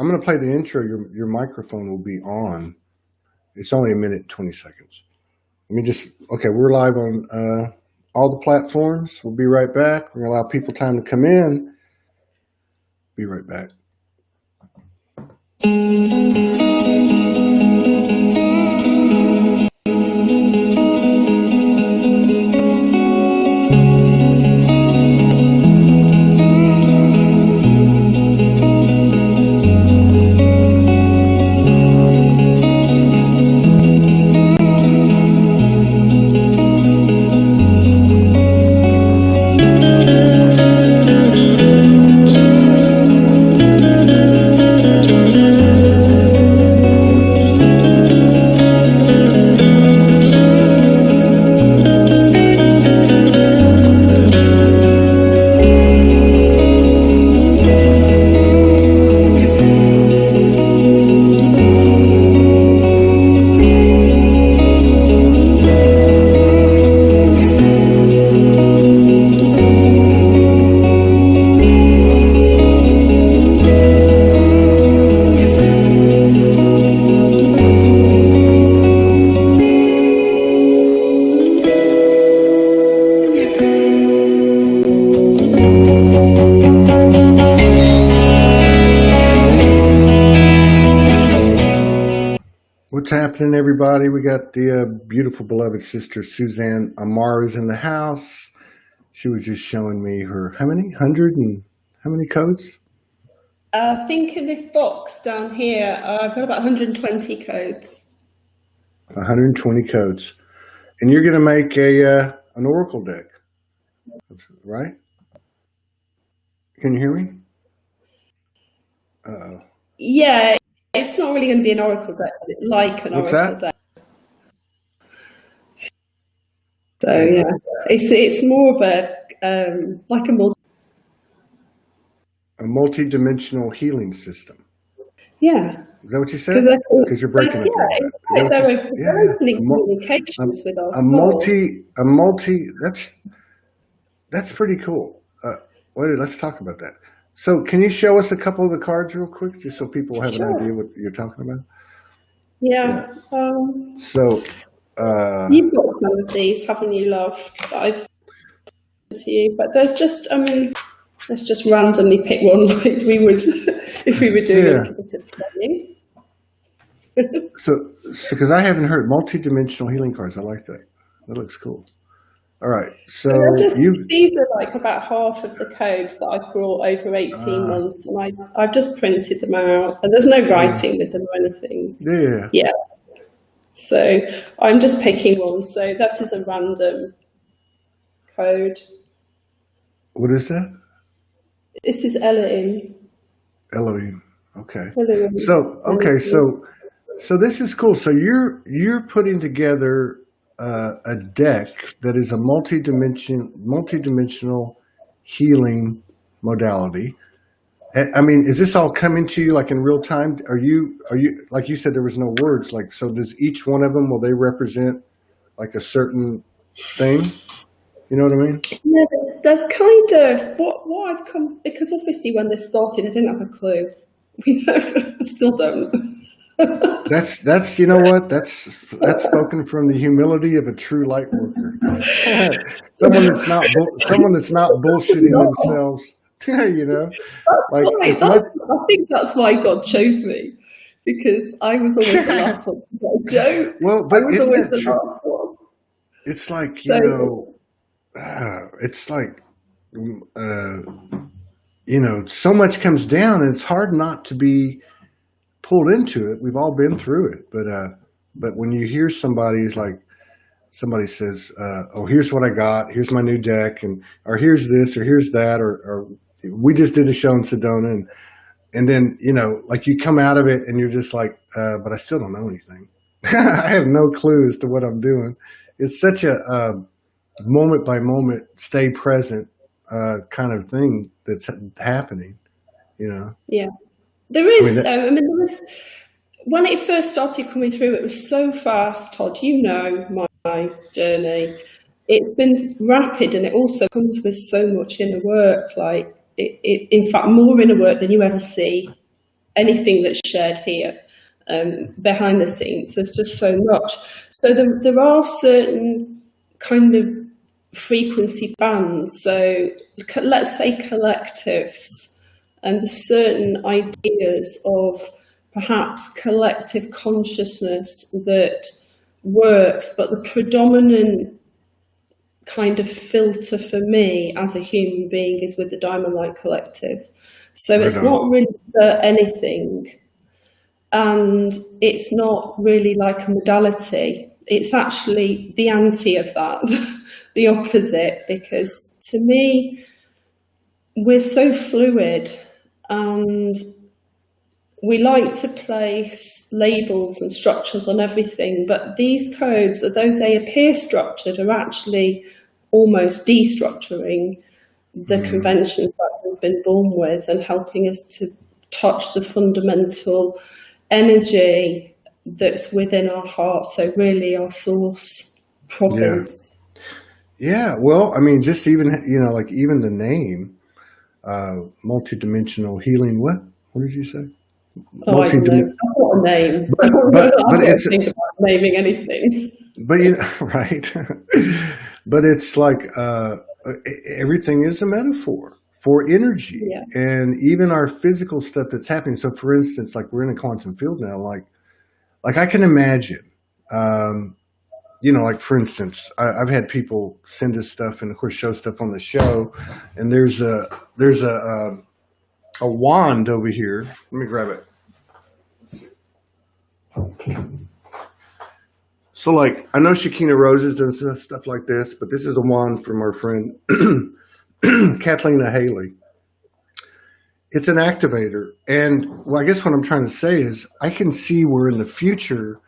I'm going to play the intro. Your microphone will be on. It's only 1 minute and 20 seconds. Let me just, okay, we're live on all the platforms. We'll be right back. We're going to allow people time to come in. Be right back. What's happening, everybody? We got the beautiful, beloved sister, Suzanne. Amara's in the house. She was just showing me her, how many? 100 and how many codes? I think in this box down here, I've got about 120 codes. 120 codes. And you're going to make an oracle deck, right? Can you hear me? Yeah. It's not really going to be an oracle deck, but it's like an oracle deck. So yeah, it's more of a like a multi-dimensional healing system. Yeah. Is that what you said? Because you're breaking it. Yeah, they're opening communications with our multi. That's pretty cool. Wait, let's talk about that. So can you show us a couple of the cards real quick, just so people have an idea what you're talking about? Yeah. So you've got some of these, haven't you, love? That I've to you, but there's just, let's just randomly pick one like we would if we were doing a little bit of planning. So because I haven't heard multi-dimensional healing cards, I like that. That looks cool. All right, so these are like about half of the codes that I've brought over 18 months, and I've just printed them out, and there's no writing with them or anything. Yeah. So I'm just picking one. So this is a random code. What is that? This is Elohim. Elohim. Okay. Elohim. So this is cool. So you're putting together a deck that is a multi-dimensional healing modality. I mean, is this all coming to you like in real time? Are you like you said there was no words, like, so does each one of them, will they represent like a certain thing? You know what I mean? Yeah, that's kind of what I've come, because obviously when this started I didn't have a clue. I still don't. That's you know what, that's spoken from the humility of a true light worker. someone that's not bullshitting themselves. You know, like I think that's why God chose me, because I was always the last one to get a joke. Well, but I was always the last one. It's like it's like so much comes down, and it's hard not to be pulled into it. We've all been through it, but when you hear somebody says, "Oh, here's what I got. Here's my new deck," or "Here's this," or "Here's that," or "We just did a show in Sedona," and then like you come out of it and you're just like, "But I still don't know anything. I have no clue as to what I'm doing." It's such a moment by moment, stay present kind of thing that's happening. Yeah. There is, there was, when it first started coming through, it was so fast, Todd. My journey. It's been rapid, and it also comes with so much inner work. Like in fact, more inner work than you ever see. anything that's shared here. Behind the scenes, there's just so much. So there are certain kind of frequency bands. So let's say collectives, and certain ideas of perhaps collective consciousness that works, but the predominant kind of filter for me as a human being is with the Diamond Light Collective. So it's not really anything. And it's not really like a modality. It's actually the anti of that, the opposite, because to me, we're so fluid and we like to place labels and structures on everything. But these codes, although they appear structured, are actually almost destructuring the conventions that we've been born with and helping us to touch the fundamental energy that's within our heart, so really our source province. Yeah, well, I mean, just even, like even the name, multidimensional healing, what did you say? Oh, I don't know. I've got a name. But it's, think about naming anything. But, right. But it's like everything is a metaphor for energy, and even our physical stuff that's happening. So for instance, like we're in a quantum field now, like I can imagine, like for instance, I've had people send us stuff and of course show stuff on the show, and there's a wand over here. Let me grab it. So like, I know Shekinah Roses does stuff like this, but this is a wand from our friend Kathleen Haley. It's an activator. And well, I guess what I'm trying to say is I can see where in the future,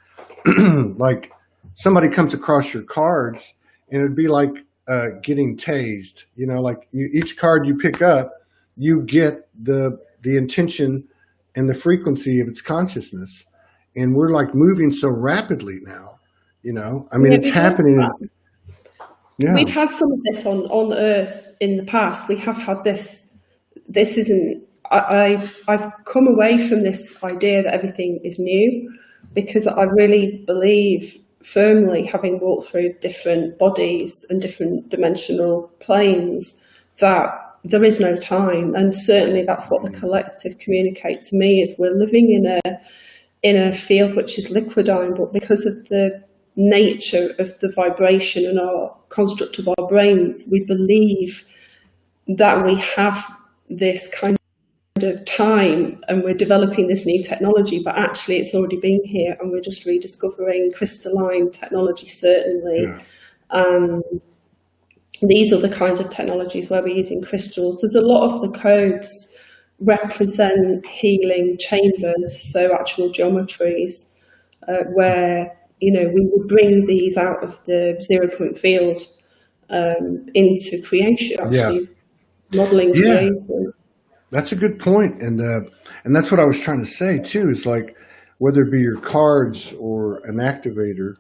like somebody comes across your cards and it'd be like getting tased, like each card you pick up, you get the intention and the frequency of its consciousness. And we're like moving so rapidly now, I mean, it's happening. Yeah. We've had some of this on Earth in the past. We have had this. This isn't. I've come away from this idea that everything is new, because I really believe firmly, having walked through different bodies and different dimensional planes, that there is no time. And certainly that's what the collective communicates to me, is we're living in a field which is liquidine, but because of the nature of the vibration and our construct of our brains, we believe that we have this kind of time and we're developing this new technology, but actually it's already been here and we're just rediscovering crystalline technology, certainly. And these are the kinds of technologies where we're using crystals. There's a lot of the codes represent healing chambers, so actual geometries, where we would bring these out of the 0-point field into creation, actually modeling creation. That's a good point. And that's what I was trying to say too, is like, whether it be your cards or an activator,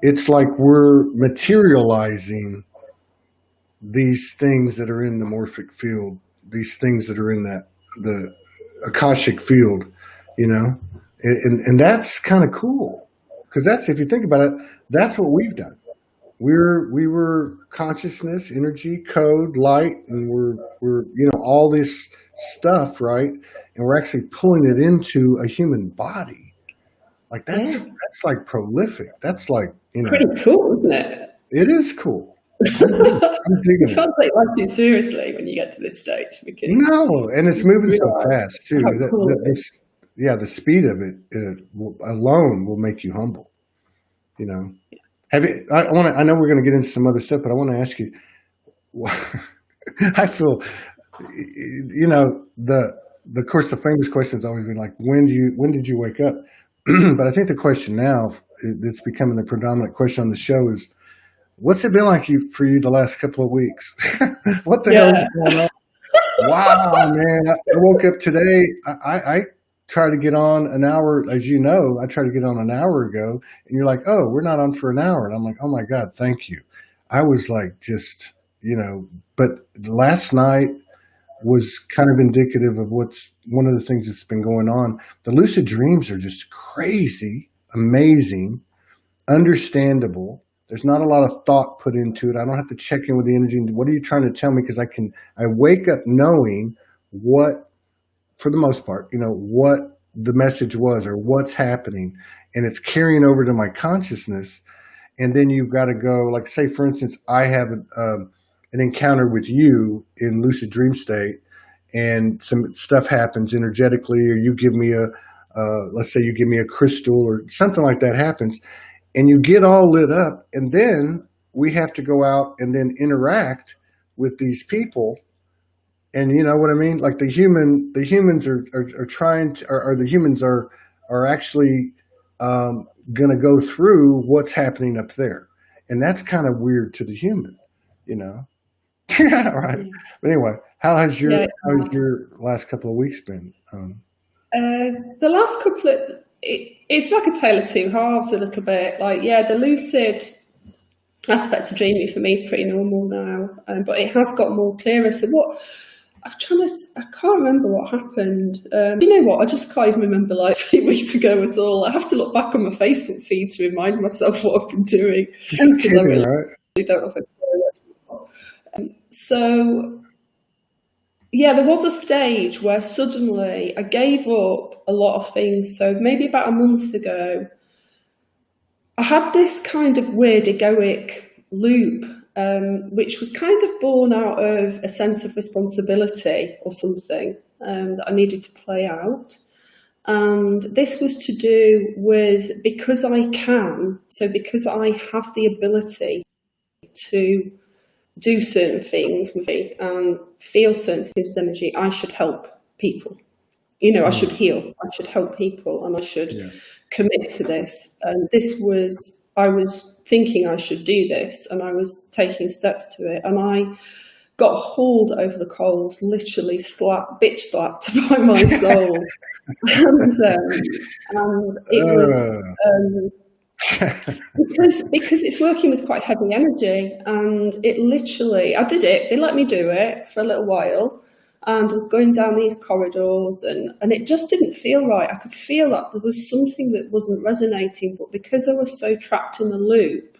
it's like we're materializing these things that are in the morphic field, these things that are in the Akashic field, and that's kind of cool, because that's, if you think about it, that's what we've done. We were consciousness, energy, code, light, and we're all this stuff, right? And we're actually pulling it into a human body. Like that's like prolific. That's like, pretty cool, isn't it? It is cool. I'm digging you can't take life too seriously when you get to this stage, because and it's moving so fast too. The speed of it alone will make you humble. Have you? I know we're going to get into some other stuff, but I want to ask you. I feel, of course, the famous question has always been like, when did you wake up? But I think the question now that's becoming the predominant question on the show is, what's it been like for you the last couple of weeks? What the hell is going on? Wow, man! I woke up today. I tried to get on an hour, as you know. I tried to get on an hour ago, and you're like, "Oh, we're not on for an hour," and I'm like, "Oh my God, thank you." I was like, just But last night, was kind of indicative of what's one of the things that's been going on. The lucid dreams are just crazy, amazing, understandable. There's not a lot of thought put into it. I don't have to check in with the energy. What are you trying to tell me? Because I wake up knowing what, for the most part, what the message was or what's happening, and it's carrying over to my consciousness. And then you've got to go, like, say, for instance, I have an encounter with you in lucid dream state, and some stuff happens energetically, or you give me let's say you give me a crystal or something like that happens, and you get all lit up, and then we have to go out and then interact with these people. And you know what I mean? Like the humans are trying to, or the humans are actually going to go through what's happening up there. And that's kind of weird to the human, Yeah, right. But anyway, how's your last couple of weeks been? The last couple of, it's like a tale of two halves a little bit. Like, the lucid aspect of dreaming for me is pretty normal now, but it has got more clearer. So I can't remember what happened. You know what? I just can't even remember like 3 weeks ago at all. I have to look back on my Facebook feed to remind myself what I've been doing. Because I really don't know if I So, there was a stage where suddenly I gave up a lot of things. So maybe about a month ago, I had this kind of weird egoic loop, which was kind of born out of a sense of responsibility or something that I needed to play out. And this was to do with, because I can, so because I have the ability to do certain things with it and feel certain things with energy, I should help people. I should heal, I should help people, and I should commit to this. And I was thinking I should do this, and I was taking steps to it, and I got hauled over the coals, literally bitch slapped by my soul. and it was because it's working with quite heavy energy, and it literally, I did it, they let me do it for a little while, and I was going down these corridors, and it just didn't feel right. I could feel that there was something that wasn't resonating, but because I was so trapped in the loop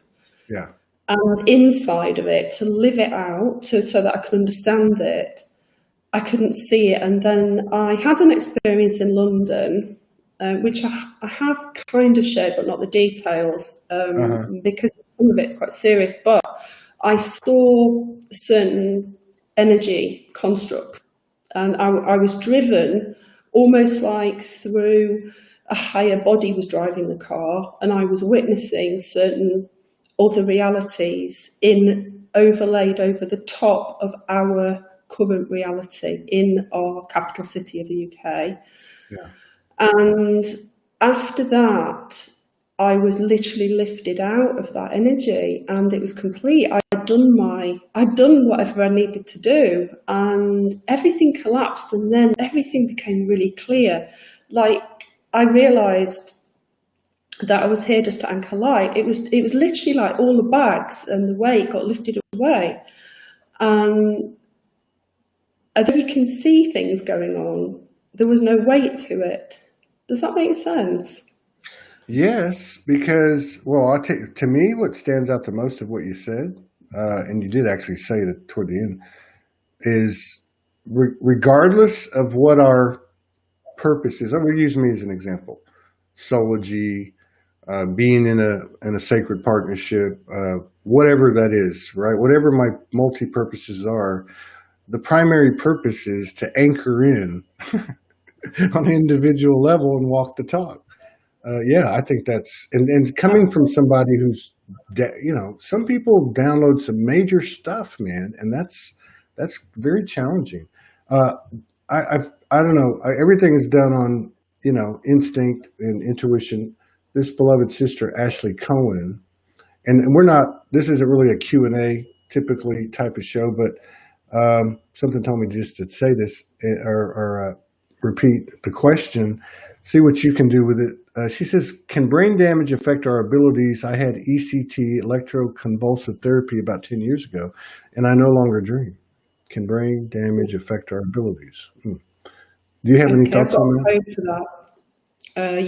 and inside of it, to live it out so that I could understand it, I couldn't see it. And then I had an experience in London, which I have kind of shared, but not the details, because some of it's quite serious. But I saw certain energy constructs, and I was driven almost like through a higher body was driving the car, and I was witnessing certain other realities overlaid over the top of our current reality in our capital city of the UK. And after that, I was literally lifted out of that energy, and it was complete. I'd done whatever I needed to do, and everything collapsed, and then everything became really clear. Like, I realised that I was here just to anchor light. It was literally like all the bags and the weight got lifted away, and although you can see things going on, there was no weight to it. Does that make sense? Yes, because, to me, what stands out the most of what you said, and you did actually say it toward the end, is regardless of what our purpose is, I'm going to use me as an example, soulogy, being in a sacred partnership, whatever that is, right? Whatever my multi-purposes are, the primary purpose is to anchor in on an individual level and walk the talk. I think that's, and coming from somebody who's, some people download some major stuff, man, and that's very challenging. I don't know. Everything is done on, instinct and intuition. This beloved sister, Ashley Cohen, and this isn't really a Q&A typically type of show, but something told me just to say this or repeat the question, see what you can do with it. She says, can brain damage affect our abilities? I had ECT, electroconvulsive therapy, about 10 years ago, and I no longer dream. Can brain damage affect our abilities? Do you have any thoughts on that? I've got a code for that.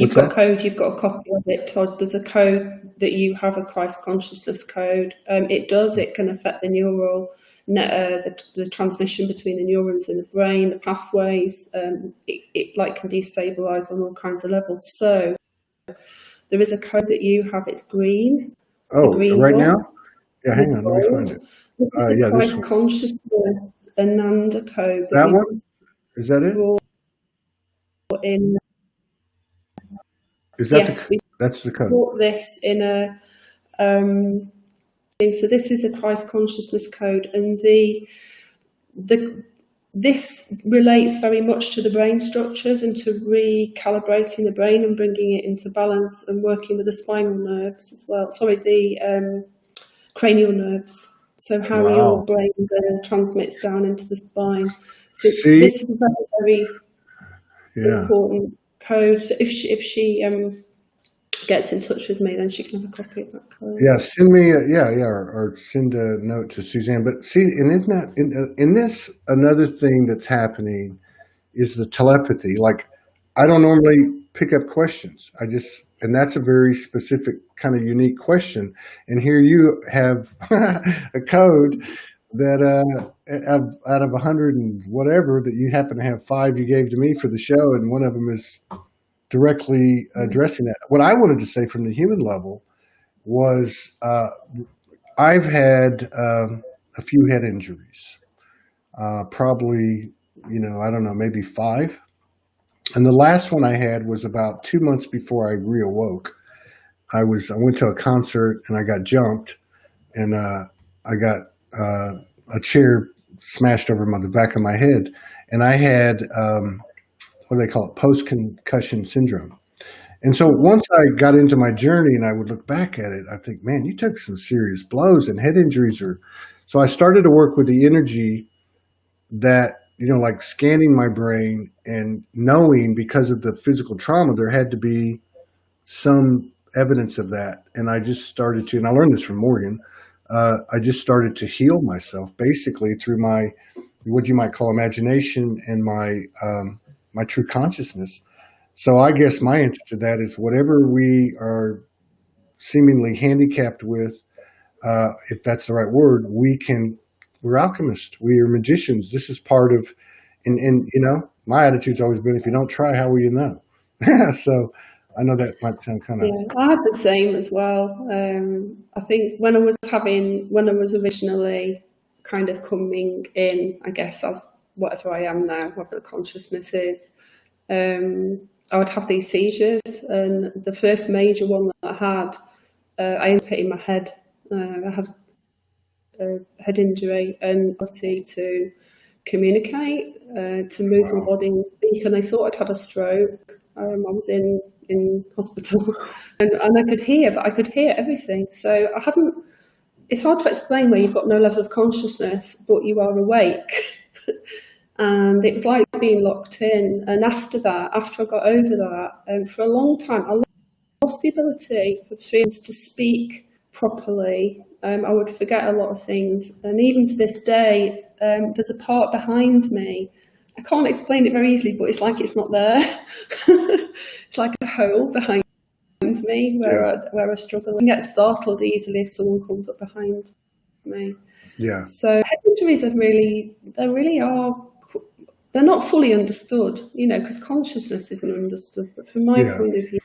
You've got a code, you've got a copy of it, Todd. There's a code that you have, a Christ consciousness code. It can affect the neural, the transmission between the neurons in the brain, the pathways. It can destabilize on all kinds of levels. So there is a code that you have, it's green. Oh, right now? Yeah, hang on, let me find it. This is the Christ consciousness Ananda code. That one? Is that it? In Is that that's the code? Brought this in a so this is a Christ consciousness code, and this relates very much to the brain structures and to recalibrating the brain and bringing it into balance and working with the spinal nerves as well. Sorry, the cranial nerves. So how your brain then transmits down into the spine. So this is a very, very important code. So if she gets in touch with me, then she can have a copy of that code. Yeah, send me or send a note to Suzanne. But see, and isn't that in this another thing that's happening is the telepathy. Like, I don't normally pick up questions. And that's a very specific kind of unique question. And here you have a code that out of 100 and whatever that you happen to have 5 you gave to me for the show, and one of them is directly addressing that. What I wanted to say from the human level was I've had a few head injuries, probably, I don't know, maybe 5. And the last one I had was about 2 months before I reawoke. I went to a concert and I got jumped, and I got a chair smashed over the back of my head, and I had what do they call it? Post-concussion syndrome. And so once I got into my journey and I would look back at it, I think, man, you took some serious blows, and head injuries are. So I started to work with the energy that, like scanning my brain and knowing, because of the physical trauma, there had to be some evidence of that. And I just started to, and I learned this from Morgan, I just started to heal myself basically through my, what you might call imagination, and my true consciousness. So I guess my answer to that is whatever we are seemingly handicapped with, if that's the right word, we're alchemists, we are magicians. This is part of, and my attitude's always been, if you don't try, how will you know? So I know that might sound kind of. Yeah, I had the same as well. I think when I was originally kind of coming in, I guess, as whatever I am now, whatever the consciousness is, I would have these seizures, and the first major one that I had, I ended up hitting my head. I had a head injury and ability to communicate, to move my body and speak, and they thought I'd had a stroke. I was in hospital, and I could hear, but I could hear everything. So it's hard to explain where you've got no level of consciousness, but you are awake. And it was like being locked in. And after I got over that, for a long time, I lost the ability for 3 months to speak properly. I would forget a lot of things. And even to this day, there's a part behind me. I can't explain it very easily, but it's like it's not there. It's like a hole behind me where I struggle. I get startled easily if someone comes up behind me. Yeah. So head injuries they're not fully understood, because consciousness isn't understood. But from my point of view,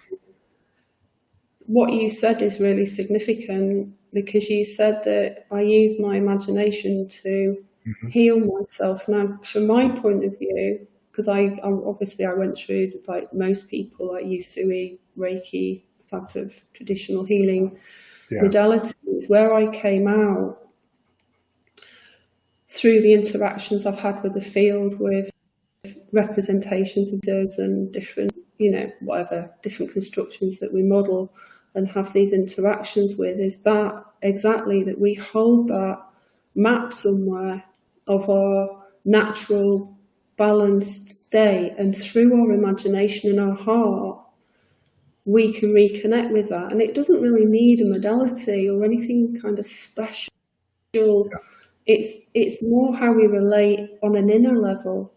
what you said is really significant, because you said that I use my imagination to heal myself. Now, from my point of view, because I went through, like most people, like Usui, Reiki, type of traditional healing modalities, where I came out through the interactions I've had with the field, with representations of those and different, different constructions that we model and have these interactions with, is that exactly that we hold that map somewhere of our natural balanced state, and through our imagination and our heart we can reconnect with that. And it doesn't really need a modality or anything kind of special it's more how we relate on an inner level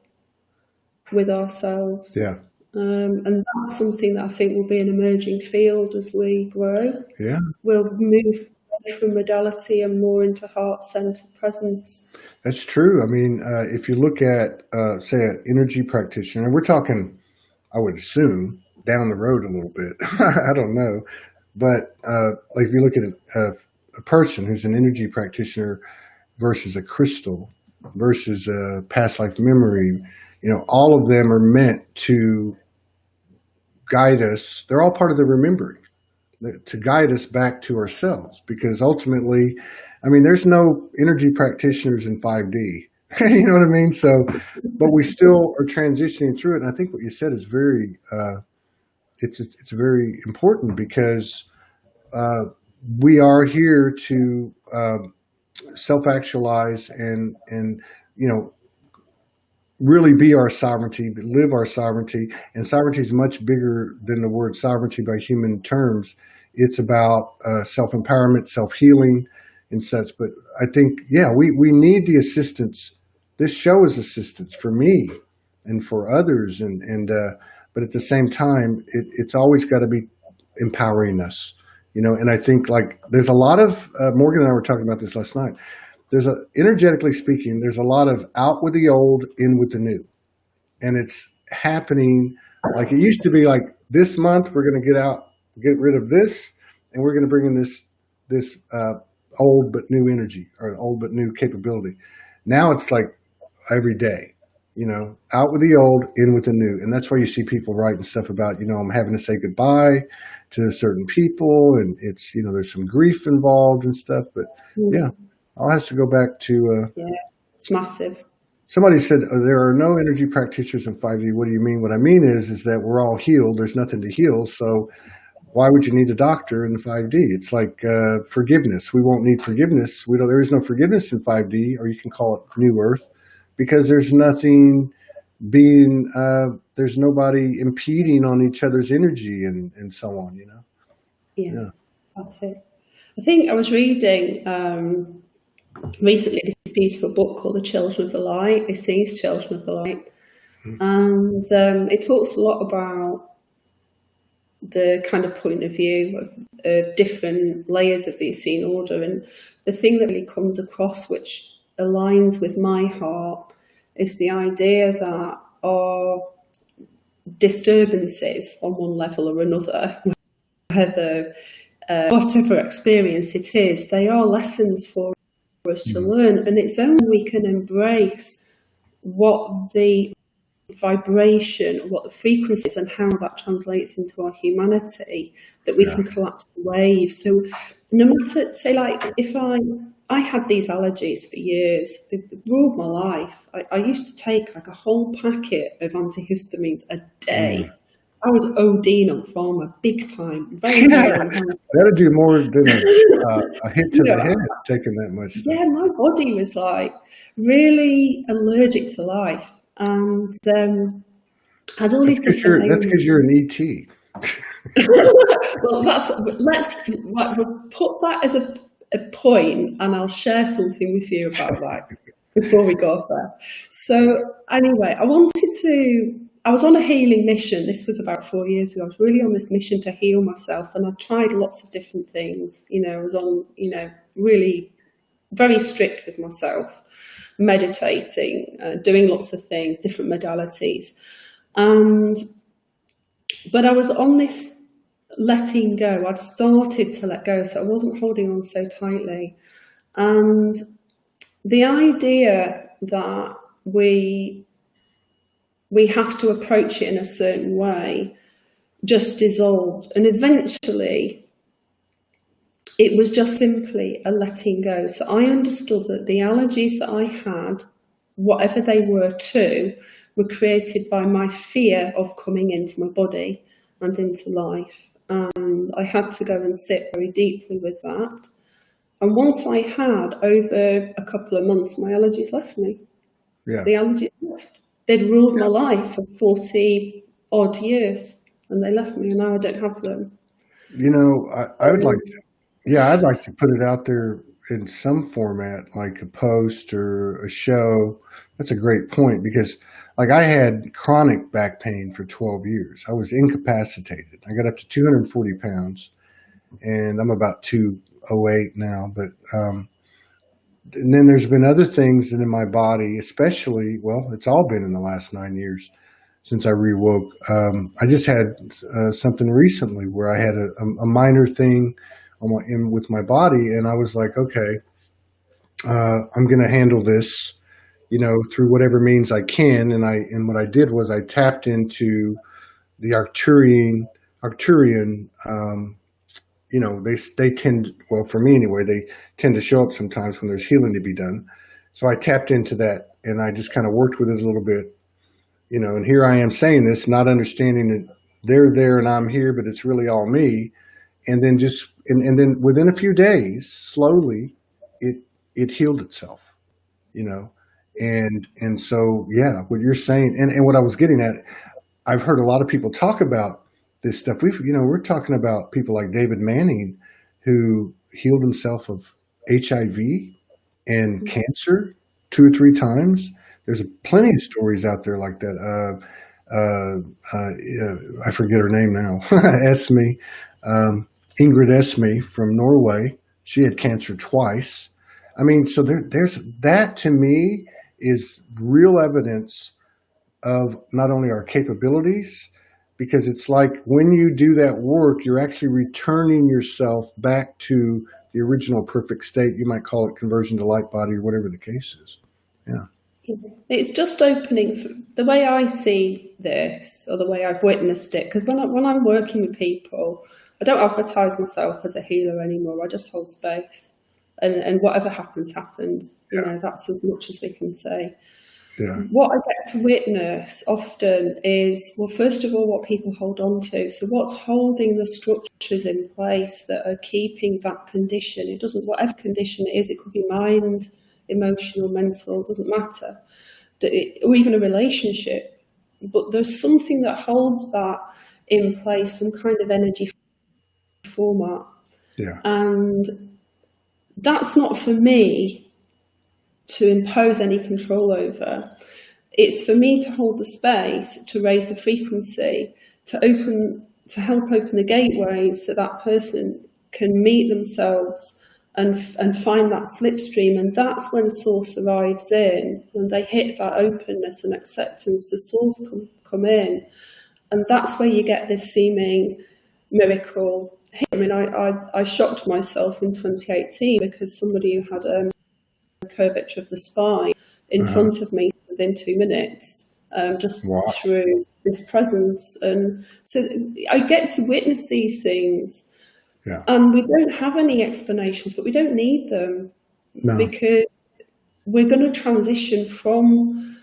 with ourselves. Yeah. And that's something that I think will be an emerging field as we grow. Yeah. We'll move away from modality and more into heart-centered presence. That's true. I mean, if you look at, say, an energy practitioner, and we're talking, I would assume, down the road a little bit. I don't know. But like if you look at a person who's an energy practitioner versus a crystal versus a past life memory, all of them are meant to guide us. They're all part of the remembering, to guide us back to ourselves, because ultimately, I mean, there's no energy practitioners in 5D. You know what I mean? So, but we still are transitioning through it. And I think what you said is very, it's very important, because we are here to self-actualize and really be our sovereignty, live our sovereignty. And sovereignty is much bigger than the word sovereignty by human terms. It's about self-empowerment, self-healing, and such. But I think, we need the assistance. This show is assistance for me and for others. But at the same time, it's always got to be empowering us, and I think, like, there's a lot of, Morgan and I were talking about this last night. Energetically speaking, there's a lot of out with the old, in with the new. And it's happening like it used to be, like, this month we're going to get rid of this, and we're going to bring in this old but new energy, or old but new capability. Now it's like every day, out with the old, in with the new. And that's why you see people writing stuff about, I'm having to say goodbye to certain people, and it's, there's some grief involved and stuff. But all has to go back to... it's massive. Somebody said, there are no energy practitioners in 5D. What do you mean? What I mean is that we're all healed. There's nothing to heal. So why would you need a doctor in 5D? It's like forgiveness. We won't need forgiveness. There is no forgiveness in 5D, or you can call it New Earth, because there's nothing there's nobody impeding on each other's energy and so on, Yeah, that's it. I think I was reading recently this beautiful book called The Children of the Light, These Children of the Light. And it talks a lot about the kind of point of view of different layers of the Essene order. And the thing that really comes across, which aligns with my heart, is the idea that our disturbances on one level or another, whether whatever experience it is, they are lessons for us to learn. And it's only we can embrace what the vibration, what the frequency is, and how that translates into our humanity, that we can collapse the wave. So no matter, say, like, if I had these allergies for years, they've ruled my life. I used to take like a whole packet of antihistamines a day. I was ODing on pharma big time. That'll do more than a hit to the head, taking that much stuff. Yeah, my body was like really allergic to life. And had all these different things. That's because you're an ET. Well, we'll put that as a point, and I'll share something with you about that before we go off there. So anyway, I was on a healing mission. This was about 4 years ago. I was really on this mission to heal myself, and I tried lots of different things. I was on, really very strict with myself, meditating, doing lots of things, different modalities. But I was on this letting go. I'd started to let go, so I wasn't holding on so tightly. And the idea that we have to approach it in a certain way just dissolved. And eventually it was just simply a letting go. So I understood that the allergies that I had, whatever they were too, were created by my fear of coming into my body and into life. And I had to go and sit very deeply with that. And once I had, over a couple of months, my allergies left me. Yeah. The allergies left. They'd ruled my life for 40 odd years, and they left me, and now I don't have them. I would like to, I'd like to put it out there in some format, like a post or a show. That's a great point, because like I had chronic back pain for 12 years. I was incapacitated. I got up to 240 pounds, and I'm about 208 now. But and then there's been other things that in my body, especially, well, it's all been in the last 9 years since I rewoke. I just had something recently where I had a minor thing with my body, and I was like, okay, I'm going to handle this, through whatever means I can. And what I did was I tapped into the Arcturian, they tend, well, for me anyway, they tend to show up sometimes when there's healing to be done. So I tapped into that, and I just kind of worked with it a little bit, and here I am saying this, not understanding that they're there and I'm here, but it's really all me. And then and then within a few days, slowly, it healed itself, and so, yeah, what you're saying, and what I was getting at, I've heard a lot of people talk about this stuff. We're talking about people like David Manning, who healed himself of HIV and cancer 2 or 3 times. There's plenty of stories out there like that. I forget her name now. Esme, Ingrid Esme from Norway. She had cancer twice. I mean, so there's that, to me, is real evidence of not only our capabilities, because it's like when you do that work, you're actually returning yourself back to the original perfect state. You might call it conversion to light body, or whatever the case is. Yeah. It's just opening, the way I see this, or the way I've witnessed it, because when I'm working with people, I don't advertise myself as a healer anymore. I just hold space, and whatever happens, happens. Yeah. That's as much as we can say. Yeah. What I get to witness often is, well, first of all, what people hold on to. So what's holding the structures in place that are keeping that condition? It doesn't, whatever condition it is, it could be mind, emotional, mental, it doesn't matter, or even a relationship. But there's something that holds that in place, some kind of energy format. Yeah. And that's not for me to impose any control over. It's for me to hold the space, to raise the frequency, to help open the gateways so that person can meet themselves and find that slipstream. And that's when source arrives in, when they hit that openness and acceptance, the souls come in. And that's where you get this seeming miracle. I mean, I shocked myself in 2018 because somebody who had curvature of the spine in front of me within 2 minutes, just through this presence. And so I get to witness these things. Yeah. And we don't have any explanations, but we don't need them. No. Because we're going to transition from,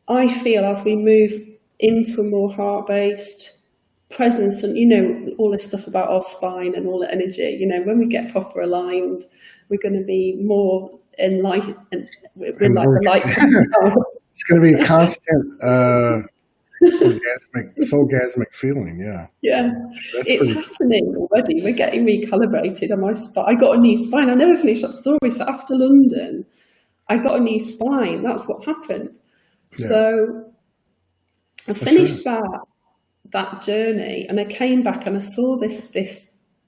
I feel, as we move into a more heart-based presence, and all this stuff about our spine and all the energy, when we get proper aligned, we're going to be more enlightened. We're like the light. It's going to be a constant soulgasmic feeling. Yeah, it's happening already. We're getting recalibrated on my spine. I got a new spine. I never finished that story. So after London, I got a new spine. That's what happened. Yeah. So I finished that journey, and I came back and I saw this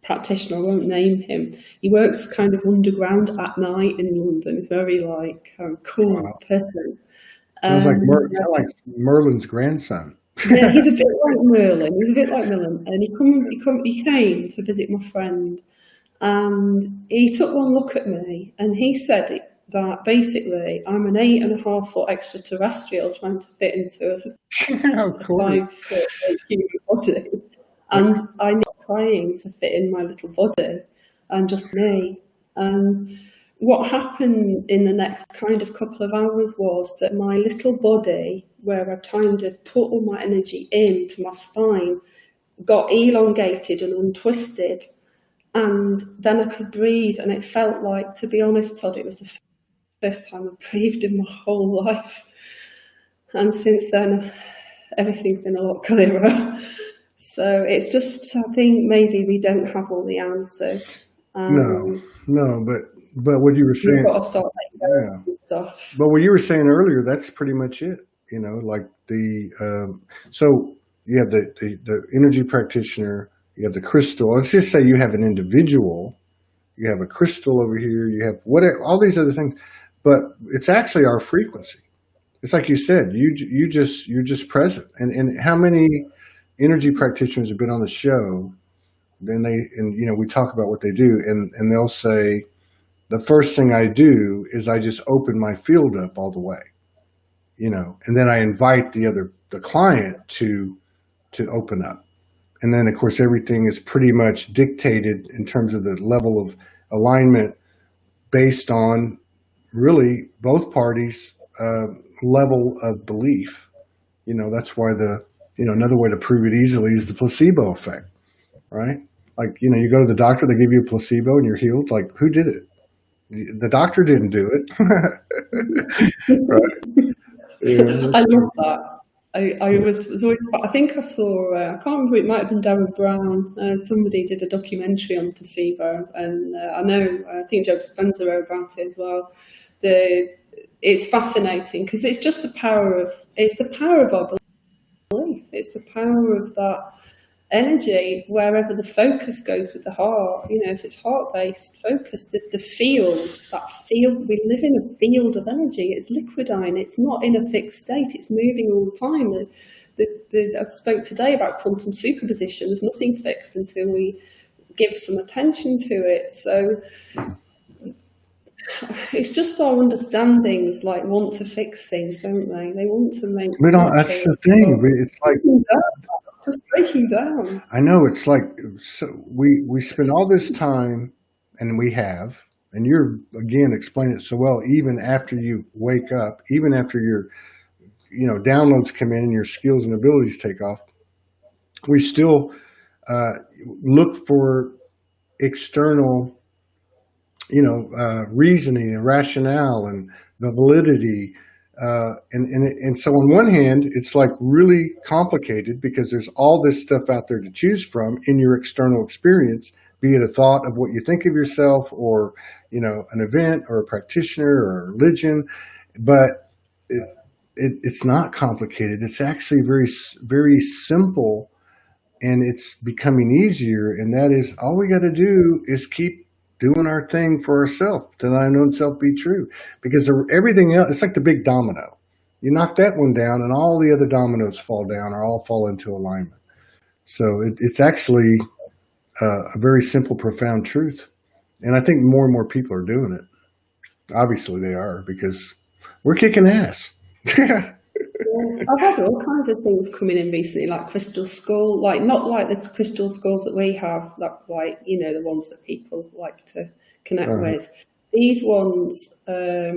practitioner. I won't name him. He works kind of underground at night in London. He's very cool person. Sounds like Merlin's grandson. Yeah, he's a bit like Merlin. And he came to visit my friend, and he took one look at me, and he said that basically I'm an 8.5 foot extraterrestrial trying to fit into a 5 foot human body, and I'm trying to fit in my little body, and just me. And what happened in the next kind of couple of hours was that my little body, where I kind of put all my energy into my spine, got elongated and untwisted. And then I could breathe, and it felt like, to be honest, Todd, it was the first time I breathed in my whole life. And since then, everything's been a lot clearer. So it's just, I think maybe we don't have all the answers. No, No, but what you were You've saying, got to start letting go yeah. of stuff. But what you were saying earlier, that's pretty much it. You know, like so you have the energy practitioner, you have the crystal. Let's just say you have an individual, you have a crystal over here, you have all these other things, but it's actually our frequency. It's like you said, you're just present. And how many energy practitioners have been on the show? Then we talk about what they do, and they'll say, the first thing I do is I just open my field up all the way, and then I invite the client to open up. And then of course everything is pretty much dictated in terms of the level of alignment based on really both parties' level of belief. That's why another way to prove it easily is the placebo effect, right? Like, you go to the doctor, they give you a placebo and you're healed. Like, who did it? The doctor didn't do it. Right? Yeah, I love that. I think I saw, I can't remember, it might have been Darren Brown. Somebody did a documentary on placebo, and I think Joe Dispenza wrote about it as well. It's fascinating because it's just the power of our belief. It's the power of that energy wherever the focus goes with the heart. If it's heart-based focus, the field, we live in a field of energy. It's liquidine. It's not in a fixed state. It's moving all the time. I spoke today about quantum superposition. There's nothing fixed until we give some attention to it. So it's just our understandings want to fix things, don't they? They want to make. We don't. That's the thing. It's like just breaking down. I know, it's like, so we spend all this time, and we have, and you're again explaining it so well. Even after you wake up, even after your downloads come in and your skills and abilities take off, we still look for external reasoning and rationale and the validity. And so on one hand, it's like really complicated because there's all this stuff out there to choose from in your external experience, be it a thought of what you think of yourself or, an event or a practitioner or a religion. But it's not complicated. It's actually very, very simple, and it's becoming easier. And that is, all we got to do is keep doing our thing for ourselves, to thine own self be true. Because everything else, it's like the big domino. You knock that one down and all the other dominoes fall down or all fall into alignment. So it's actually a very simple, profound truth. And I think more and more people are doing it. Obviously they are, because we're kicking ass. I've had all kinds of things coming in recently, like crystal skull, not like the crystal skulls that we have, the ones that people like to connect with. These ones are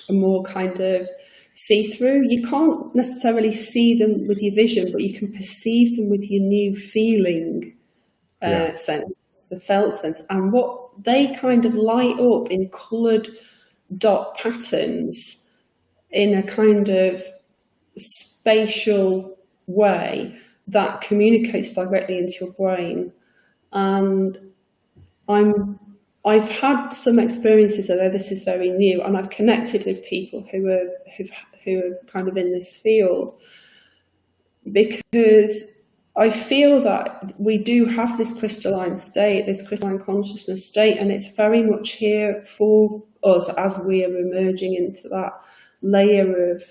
more kind of see-through. You can't necessarily see them with your vision, but you can perceive them with your new feeling sense, the felt sense. And what they kind of light up in coloured dot patterns in a kind of spatial way that communicates directly into your brain. And I've had some experiences, although this is very new, and I've connected with people who are kind of in this field, because I feel that we do have this crystalline state, this crystalline consciousness state, and it's very much here for us as we are emerging into that layer of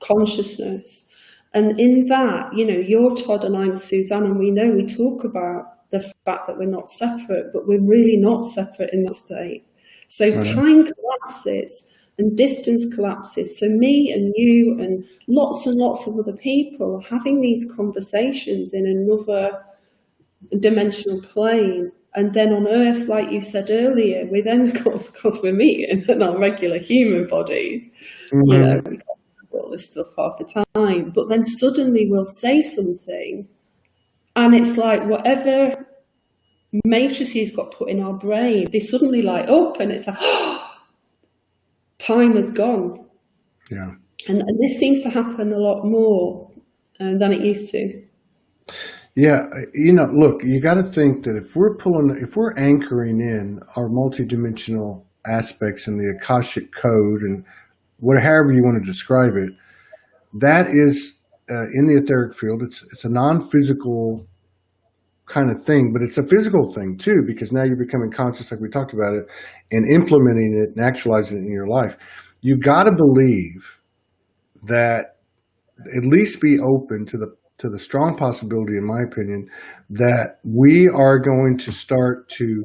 consciousness. And in that, you're Todd and I'm Suzanne, and we talk about the fact that we're not separate, but we're really not separate in that state. So time collapses and distance collapses. So me and you and lots of other people are having these conversations in another dimensional plane. And then on Earth, like you said earlier, we then, of course we're meeting in our regular human bodies. We can't do all this stuff half the time. But then suddenly we'll say something, and it's like whatever matrices got put in our brain, they suddenly light up, and it's like, oh, time has gone. Yeah. And this seems to happen a lot more than it used to. Yeah, look, you got to think that if we're anchoring in our multidimensional aspects in the Akashic code and however you want to describe it, that is in the etheric field. It's a non-physical kind of thing, but it's a physical thing too, because now you're becoming conscious, like we talked about it, and implementing it and actualizing it in your life. You got to believe that, at least be open to the strong possibility, in my opinion, that we are going to start to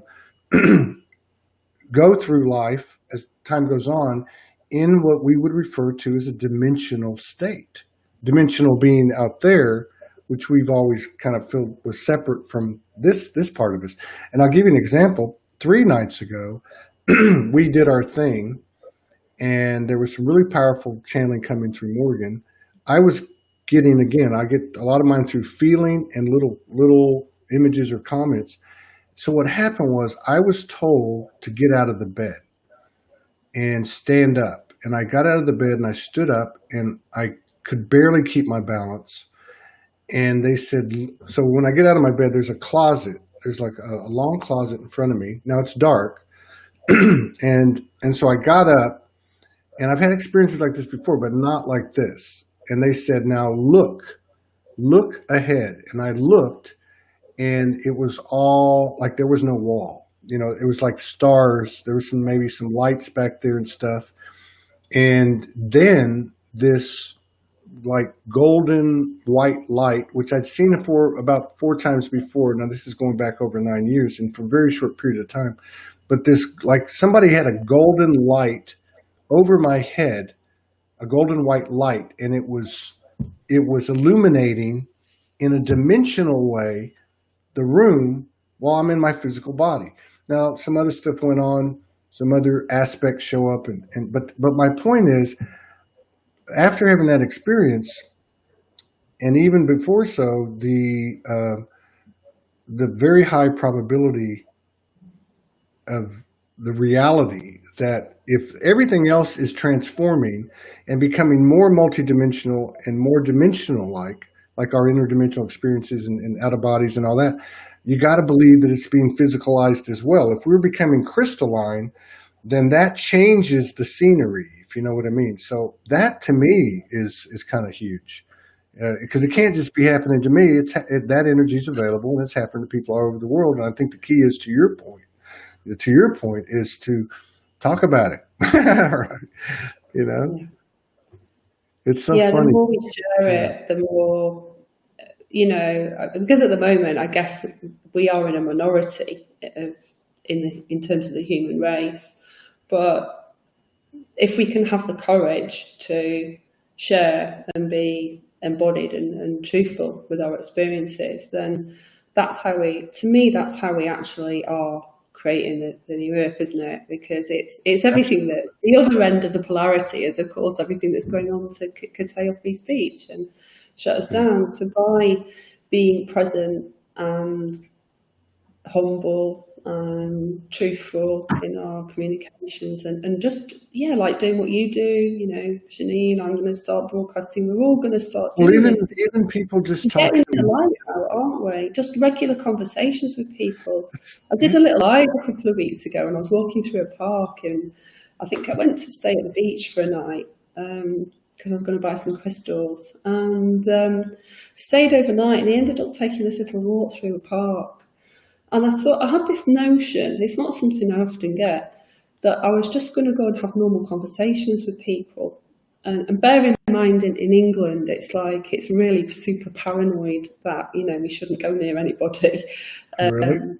go through life as time goes on in what we would refer to as a dimensional state. Dimensional being out there, which we've always kind of felt was separate from this part of us. And I'll give you an example. 3 nights ago, we did our thing, and there was some really powerful channeling coming through Morgan. I was getting, again, I get a lot of mine through feeling and little images or comments. So what happened was I was told to get out of the bed and stand up. And I got out of the bed and I stood up and I could barely keep my balance. And they said, so when I get out of my bed, there's a closet. There's like a long closet in front of me. Now it's dark. and so I got up, and I've had experiences like this before, but not like this. And they said, now look ahead. And I looked, and it was all like there was no wall. It was like stars. There was maybe some lights back there and stuff. And then this like golden white light, which I'd seen it for about 4 times before. Now this is going back over 9 years and for a very short period of time. But this, like somebody had a golden light over my head, a golden white light, and it was illuminating in a dimensional way the room while I'm in my physical body. Now some other stuff went on, some other aspects show up, but my point is, after having that experience, and even before so, the very high probability of the reality that if everything else is transforming and becoming more multidimensional and more dimensional, like our interdimensional experiences and out of bodies and all that, you got to believe that it's being physicalized as well. If we're becoming crystalline, then that changes the scenery, if you know what I mean. So that to me is kind of huge, because it can't just be happening to me. That energy is available, and it's happening to people all over the world. And I think the key is, to your point, is to talk about it. Right? It's so funny. The more we share it, the more, because at the moment, I guess we are in a minority in terms of the human race. But if we can have the courage to share and be embodied and truthful with our experiences, then that's how we actually are creating the new earth, isn't it? Because it's everything that the other end of the polarity is, of course, everything that's going on to curtail free speech and shut us down. So by being present and humble and truthful in our communications and just like doing what you do, Janine, I'm going to start broadcasting. We're all going to start doing this. Even people just talking. Getting the life out, aren't we? Just regular conversations with people. I did a little live a couple of weeks ago, and I was walking through a park, and I think I went to stay at the beach for a night because I was going to buy some crystals, and stayed overnight, and he ended up taking this little walk through a park. And I thought, I had this notion, it's not something I often get, that I was just going to go and have normal conversations with people. And bear in mind, in England, it's really super paranoid that, we shouldn't go near anybody. Really?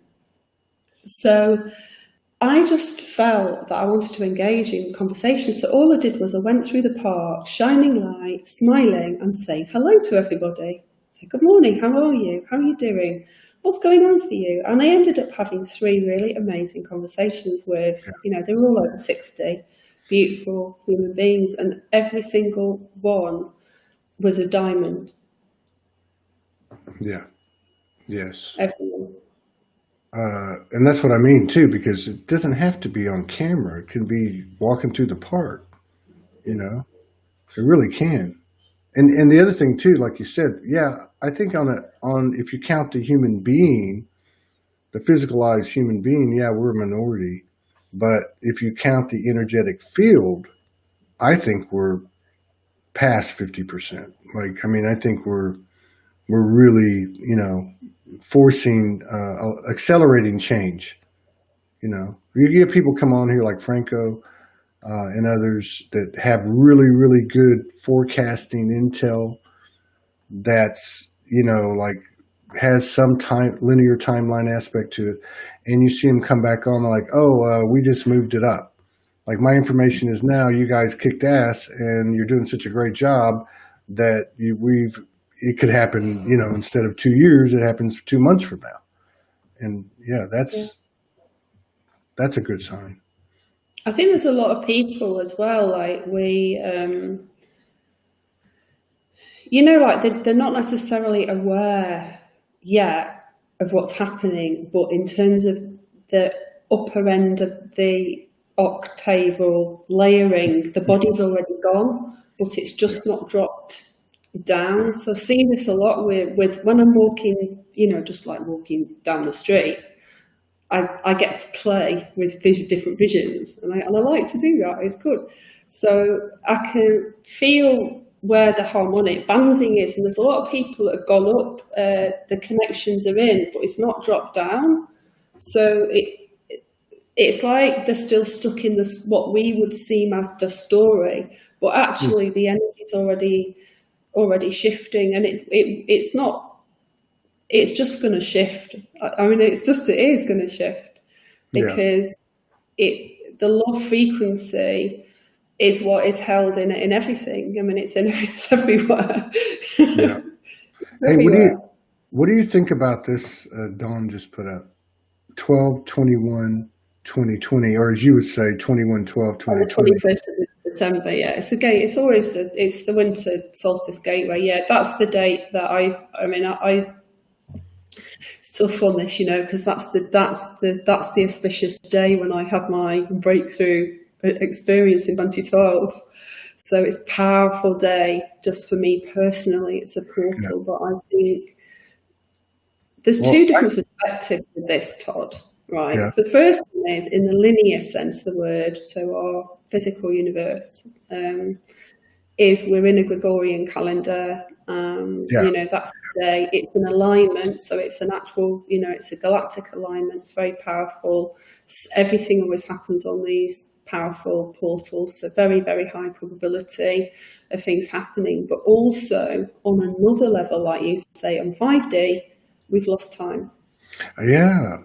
So I just felt that I wanted to engage in conversations. So all I did was I went through the park, shining light, smiling and saying hello to everybody. Say, good morning, how are you? How are you doing? What's going on for you? And I ended up having 3 really amazing conversations with, they were all over 60, beautiful human beings, and every single one was a diamond. Yeah. Yes. Everyone. And that's what I mean too, because it doesn't have to be on camera. It can be walking through the park, It really can. And the other thing too, like you said, I think on if you count the human being, the physicalized human being, we're a minority. But if you count the energetic field, I think we're past 50%. Like, I mean, I think we're really, forcing, accelerating change. You get people come on here like Franco and others that have really, really good forecasting intel that's, like has some linear timeline aspect to it. And you see them come back on like, we just moved it up. Like, my information is now you guys kicked ass and you're doing such a great job that it could happen, instead of 2 years, it happens 2 months from now. And that's a good sign. I think there's a lot of people as well, like like they're not necessarily aware yet of what's happening, but in terms of the upper end of the octaval layering, the body's already gone, but it's just not dropped down. So I see this a lot with when I'm walking, just like walking down the street. I get to play with different visions, and I like to do that. It's good. So I can feel where the harmonic banding is, and there's a lot of people that have gone up, the connections are in, but it's not dropped down. So it's like they're still stuck in what we would seem as the story, but actually the energy is already shifting, and it's not. It's just going to shift. I mean, it is going to shift because the low frequency is what is held in everything. I mean, it's everywhere. Yeah. Hey, what do you think about this? Dawn just put up 12/21/2020, or as you would say, 21/12/2020. The 21st of December. Yeah, it's the gate. It's always the winter solstice gateway. Yeah, that's the date that I. It's tough on this, because that's the auspicious day when I had my breakthrough experience in 2012. So it's a powerful day just for me personally. It's a portal, but I think there's two different perspectives with this, Todd. Right. Yeah. The first one is in the linear sense of the word. So our physical universe is we're in a Gregorian calendar. That's the day. It's an alignment, so it's an actual, it's a galactic alignment. It's very powerful. Everything always happens on these powerful portals, so very, very high probability of things happening. But also on another level, like you say, on 5D, we've lost time. Yeah.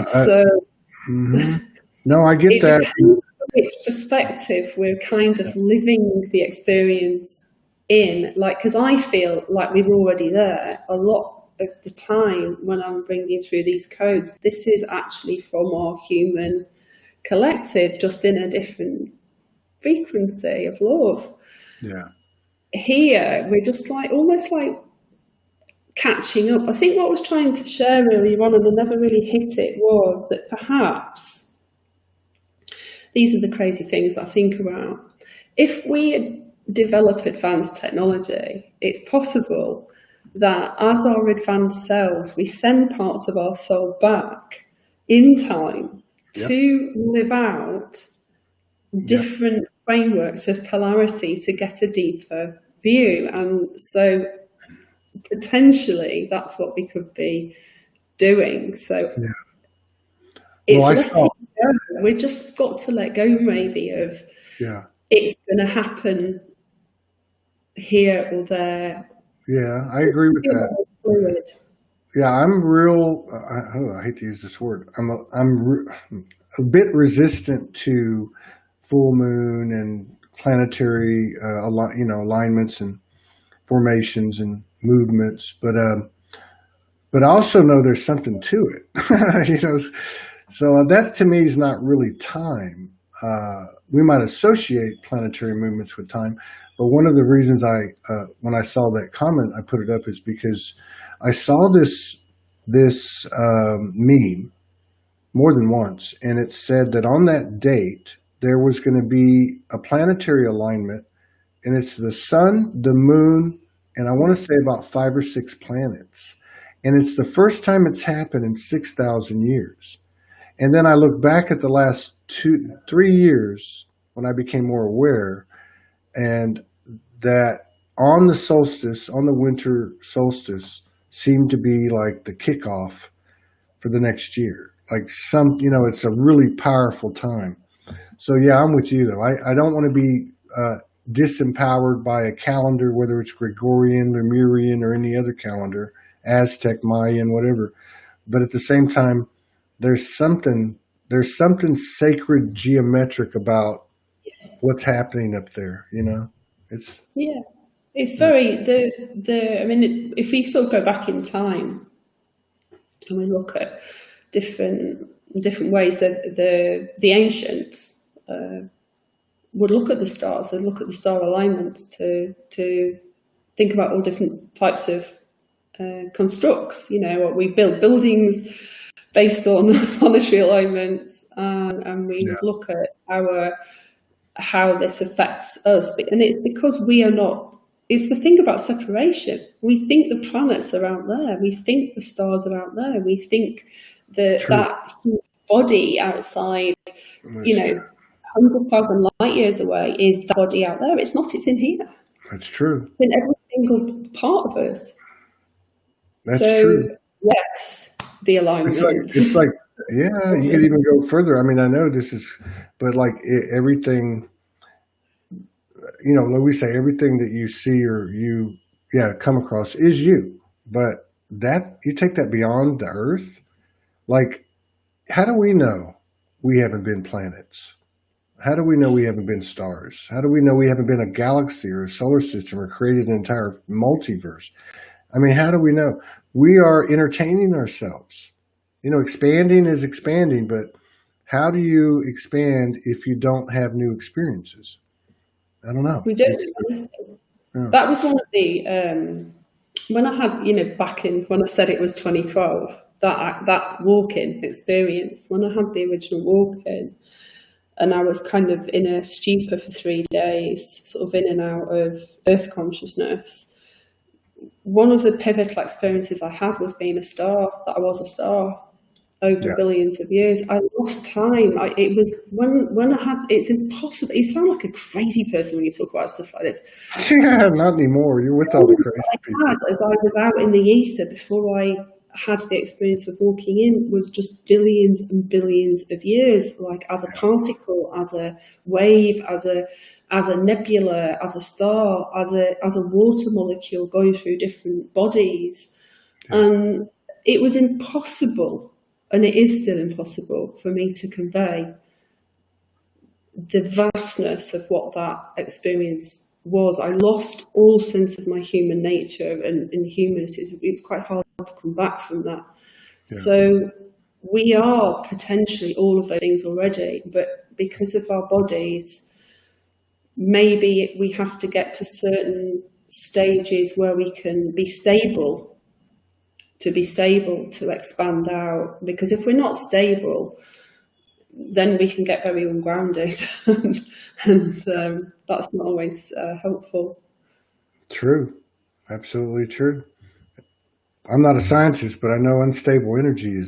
So no, I get that. Which perspective we're kind of living the experience in, because I feel like we're already there a lot of the time when I'm bringing through these codes. This is actually from our human collective, just in a different frequency of love. Yeah. Here, we're just almost like catching up. I think what I was trying to share earlier on, and I never really hit it, was that perhaps these are the crazy things I think about. If we develop advanced technology, it's possible that as our advanced selves, we send parts of our soul back in time to live out different frameworks of polarity to get a deeper view. And so potentially that's what we could be doing. So it's letting go. We've just got to let go maybe of it's going to happen here or there. Yeah, I agree with that. Fluid. Yeah, I'm real. I hate to use this word. I'm a bit resistant to full moon and planetary, alignments and formations and movements. But I also know there's something to it. So that to me is not really time. We might associate planetary movements with time, but one of the reasons when I saw that comment, I put it up is because I saw this meme more than once, and it said that on that date there was going to be a planetary alignment and it's the sun, the moon, and I want to say about 5 or 6 planets. And it's the first time it's happened in 6,000 years. And then I look back at the last 3 years when I became more aware, and that on the solstice, on the winter solstice, seemed to be like the kickoff for the next year. Like it's a really powerful time. So yeah, I'm with you though. I don't want to be disempowered by a calendar, whether it's Gregorian, Lemurian, or any other calendar, Aztec, Mayan, whatever. But at the same time, there's something sacred, geometric about what's happening up there. It's very I mean, if we sort of go back in time and we look at different ways that the ancients would look at the stars, they'd look at the star alignments to think about all different types of constructs. We build buildings based on planetary alignments, and we look at how this affects us. And it's because we are not. It's the thing about separation. We think the planets are out there. We think the stars are out there. We think that body outside, 100,000 light years away, is that body out there. It's not. It's in here. That's true. It's in every single part of us. That's true. Yes, the alignment. It's like you could even go further. I mean, I know this is, but like everything, like we say, everything that you see or you come across is you. But that you take that beyond the Earth. Like, how do we know we haven't been planets? How do we know we haven't been stars? How do we know we haven't been a galaxy or a solar system or created an entire multiverse? I mean, how do we know? We are entertaining ourselves. Expanding is expanding, but how do you expand if you don't have new experiences? I don't know. We don't. That was one of the, when I had, back in, when I said it was 2012, that walk-in experience, when I had the original walk-in, and I was kind of in a stupor for 3 days, sort of in and out of Earth consciousness. One of the pivotal experiences I had was being a star, that I was a star over billions of years. I lost time. It was when I had, it's impossible. You sound like a crazy person when you talk about stuff like this. Yeah, not anymore. You're with all the crazy people. As I was out in the ether before I had the experience of walking in, was just billions and billions of years, like as a particle, as a wave, as a nebula, as a star, as a water molecule going through different bodies. And it was impossible, and it is still impossible for me to convey the vastness of what that experience was. I lost all sense of my human nature and humanity. It was quite hard to come back from that. So we are potentially all of those things already, but because of our bodies, maybe we have to get to certain stages where we can be stable, to expand out. Because if we're not stable, then we can get very ungrounded, and that's not always helpful. True, absolutely true. I'm not a scientist, but I know unstable energy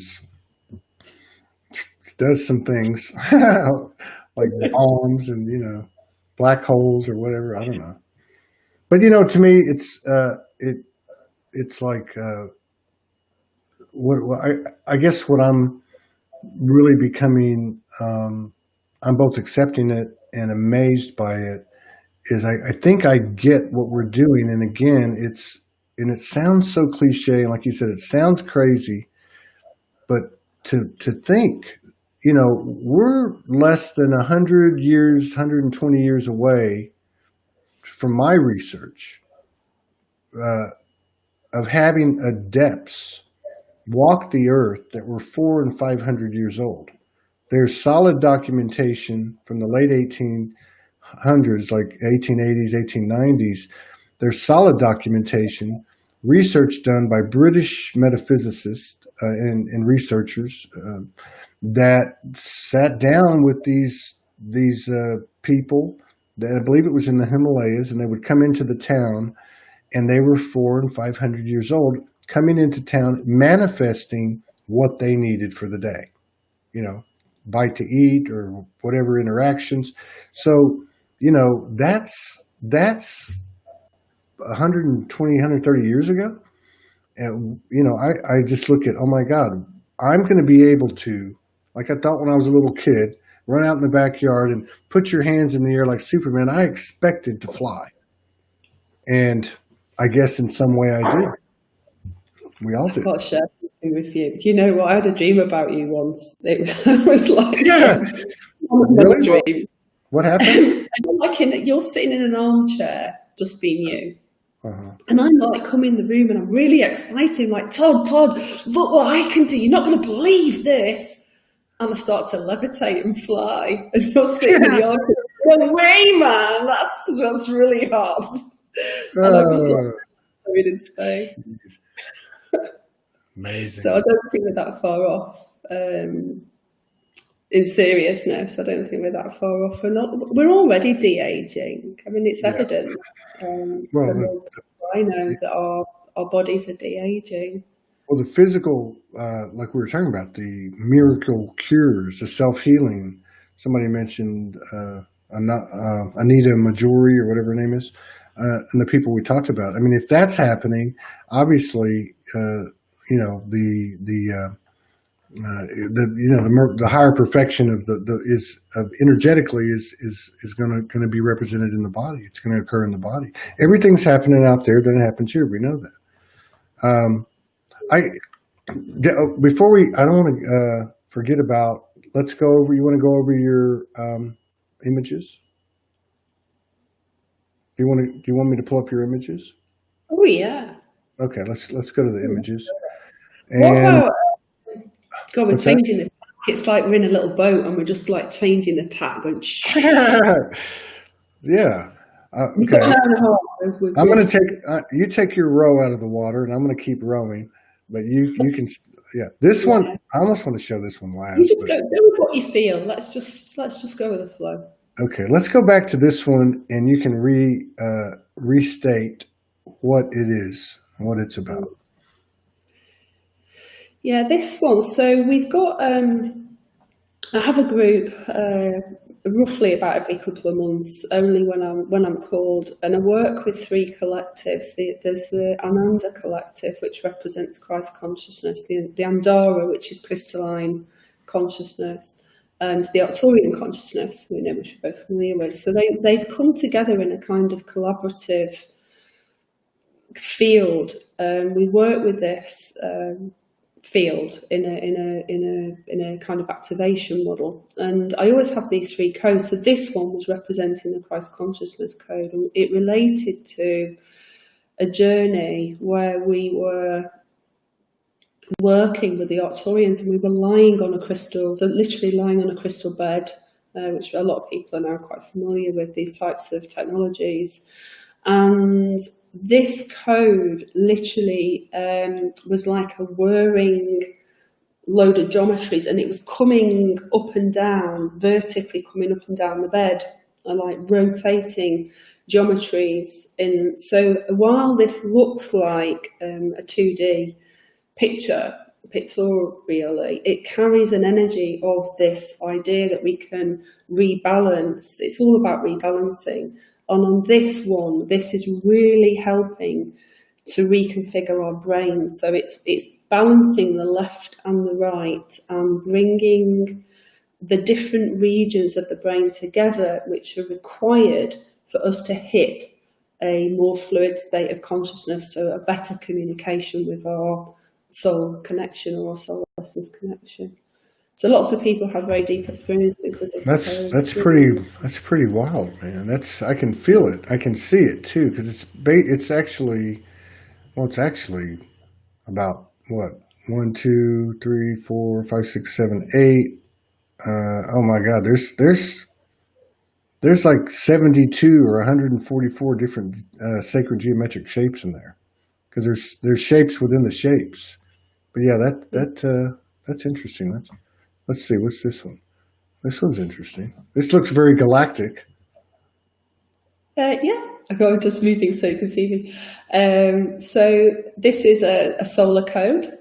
does some things like bombs and black holes or whatever. I don't know, but to me, it's like what I guess what I'm really becoming, I'm both accepting it and amazed by it, is I think I get what we're doing. And again, it sounds so cliche. And like you said, it sounds crazy, but to think, we're less than 100 years, 120 years away from my research, of having adepts walk the earth that were 400 and 500 years old. There's solid documentation from the late 1800s, like 1880s, 1890s. There's solid documentation, research done by British metaphysicists and researchers that sat down with these people I believe it was in the Himalayas, and they would come into the town, and they were 400 and 500 years old, coming into town, manifesting what they needed for the day, bite to eat or whatever interactions. So, that's 120, 130 years ago. And, I just look at, oh my God, I'm going to be able to, like I thought when I was a little kid, run out in the backyard and put your hands in the air like Superman. I expected to fly. And I guess in some way I did. We all did. I've got to share something with you. You know what? I had a dream about you once. It was like one of my dreams. What happened? You're sitting in an armchair, just being you. And I'm like, come in the room and I'm really excited, like, Todd, look what I can do. You're not going to believe this. And I start to levitate and fly. And you're sitting in the armchair. No way, man. That's really hard. And I'm just like, going in space. Amazing. So I don't think we're that far off. In seriousness, I don't think we're that far off. We're already de-aging. I mean, it's evident. I know that our bodies are de-aging. Well, the physical, like we were talking about, the miracle cures, the self-healing. Somebody mentioned Anita Majori or whatever her name is, and the people we talked about. I mean, if that's happening, obviously, the higher perfection of energetically is going to be represented in the body. It's going to occur in the body. Everything's happening out there, then it happens here. We know that. I don't want to forget about. Let's go over. You want to go over your images? Do you want me to pull up your images? Oh yeah. Okay, let's go to the images. What about? God, we're changing the tack. It's like we're in a little boat and we're just like changing the tack. Going, yeah. Okay. I'm going to take you take your row out of the water, and I'm going to keep rowing. But you can, yeah. This one, I almost want to show this one last. You just go with what you feel. Let's just go with the flow. Okay, let's go back to this one, and you can restate what it is and what it's about. Yeah, this one. So we've got. I have a group roughly about every couple of months, only when I'm called, and I work with 3 collectives. There's the Ananda collective, which represents Christ consciousness, the Andara, which is crystalline consciousness, and the Arcturian consciousness, which we're both familiar with. So they've come together in a kind of collaborative field. We work with this field in a kind of activation model, and I always have these 3 codes. So this one was representing the Christ consciousness code, and it related to a journey where we were working with the Arcturians, and we were lying on a crystal, so literally lying on a crystal bed, which a lot of people are now quite familiar with these types of technologies. And this code literally was like a whirring load of geometries, and it was coming up and down, vertically coming up and down the bed, and like rotating geometries. And so while this looks like a 2D pictorially, it carries an energy of this idea that we can rebalance. It's all about rebalancing. And on this one, this is really helping to reconfigure our brain. So it's balancing the left and the right and bringing the different regions of the brain together, which are required for us to hit a more fluid state of consciousness, so a better communication with our soul connection or our soul essence connection. So lots of people have very deep experiences with this. That's pretty wild, man. I can feel it. I can see it too, because it's actually about what 1, 2, 3, 4, 5, 6, 7, 8. Oh my God, there's like 72 or 144 different sacred geometric shapes in there, because there's shapes within the shapes. But yeah, that's interesting. Let's see, what's this one? This one's interesting. This looks very galactic. Yeah, I'm just moving so you can see me. So this is a solar code.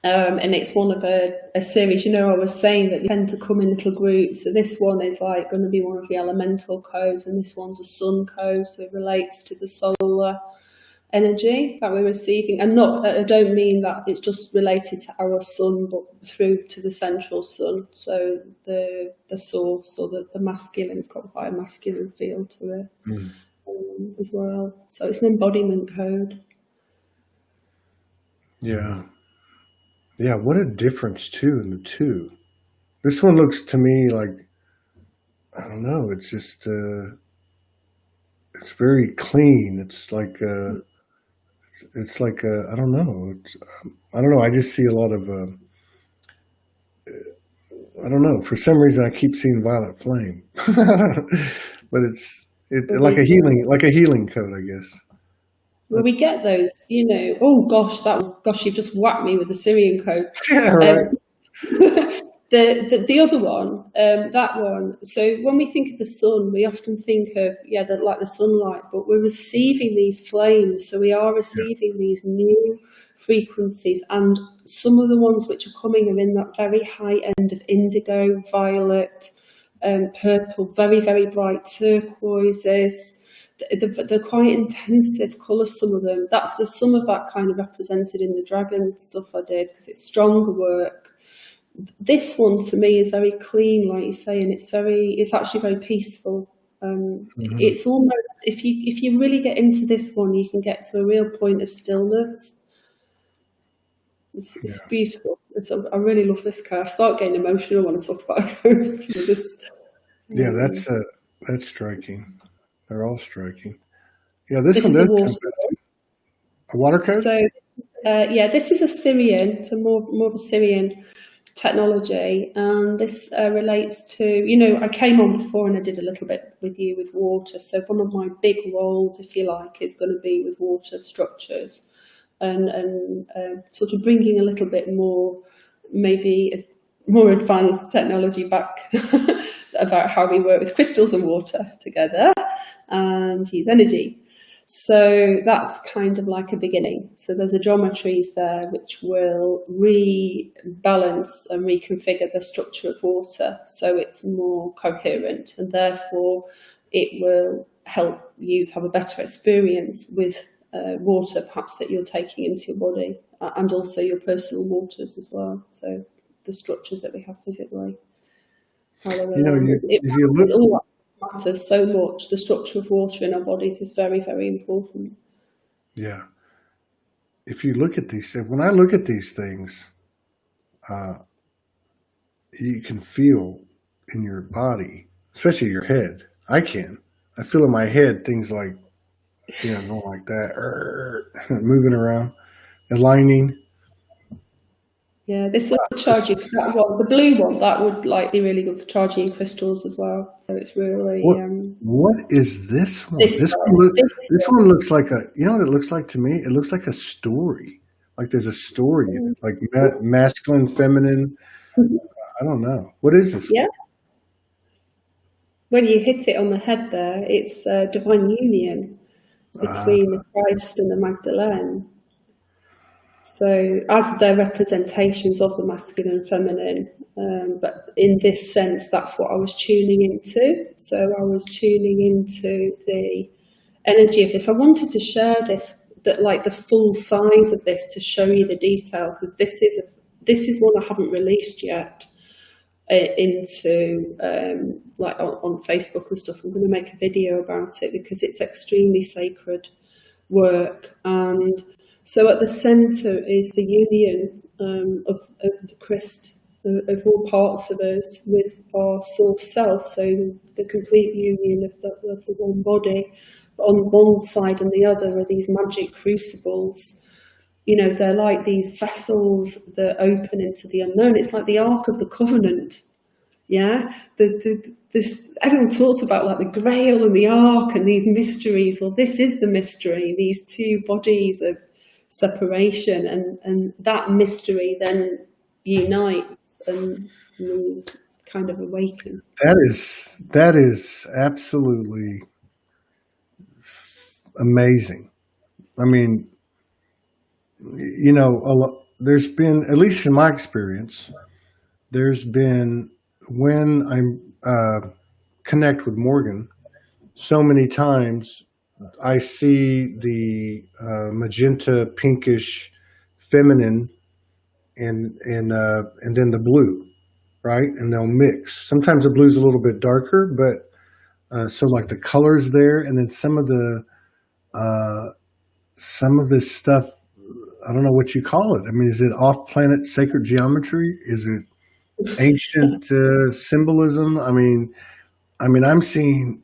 And it's one of a series. I was saying that they tend to come in little groups. So this one is like going to be one of the elemental codes, and this one's a sun code. So it relates to the solar energy that we're receiving. And I don't mean that it's just related to our sun, but through to the central sun. So the source, or the masculine, it's got quite a masculine feel to it as well. So it's an embodiment code. Yeah. Yeah, what a difference too in the two. This one looks to me like, I don't know, it's just it's very clean. It's like it's like I don't know. I don't know. I just see a lot of I don't know. For some reason, I keep seeing violet flame, but it's like a healing code, I guess. Well, we get those, oh gosh, you've just whacked me with the Syrian code. Yeah, right. The other one, that one. So when we think of the sun, we often think of, like the sunlight, but we're receiving these flames. So we are receiving these new frequencies, and some of the ones which are coming are in that very high end of indigo, violet, purple, very, very bright turquoises. They're quite intensive colours, some of them. That's some of that kind of represented in the dragon stuff I did, because it's stronger work. This one to me is very clean, like you say, and it's actually very peaceful. It's almost, if you really get into this one, you can get to a real point of stillness. It's beautiful. I really love this card. I start getting emotional when I talk about codes, because I just that's striking. They're all striking. Yeah, this one is does a water code. So this is a Syrian, so more of a Syrian technology, and this relates to, I came on before and I did a little bit with you with water. So one of my big roles, if you like, is going to be with water structures, and sort of bringing a little bit more, maybe more advanced technology back about how we work with crystals and water together and use energy. So that's kind of like a beginning. So there's a geometries there which will rebalance and reconfigure the structure of water so it's more coherent, and therefore it will help you to have a better experience with water perhaps that you're taking into your body, and also your personal waters as well. So the structures that we have physically. All that matters so much. The structure of water in our bodies is very, very important. Yeah. If you look at when I look at these things, you can feel in your body, especially your head. I feel in my head things like, going like that, moving around, aligning. Yeah, this will charge you. That one, the blue one, that would be really good for charging crystals as well. So it's really. What is this one? This one looks like what it looks like to me? It looks like a story. Like there's a story in it, like masculine, feminine. I don't know. What is this? Yeah. When you hit it on the head there, it's a divine union between the Christ and the Magdalene. So as they're representations of the masculine and feminine, but in this sense, that's what I was tuning into. So I was tuning into the energy of this. I wanted to share this, the full size of this, to show you the detail, because this is one I haven't released yet into on Facebook and stuff. I'm going to make a video about it because it's extremely sacred work. And so at the centre is the union of the Christ, of all parts of us with our source self, so the complete union of the one body. But on one side and the other are these magic crucibles. They're like these vessels that open into the unknown. It's like the Ark of the Covenant. Yeah, everyone talks about the Grail and the Ark and these mysteries. Well, this is the mystery. These two bodies of separation, and that mystery then unites and kind of awaken. That is absolutely amazing. I mean, you know, there's been, at least in my experience, there's been, when I connect with Morgan, so many times I see the magenta, pinkish, feminine, and then the blue, right? And they'll mix. Sometimes the blue's a little bit darker, but so like the colors there, and then some of this stuff. I don't know what you call it. I mean, is it off-planet sacred geometry? Is it ancient symbolism? I mean, I'm seeing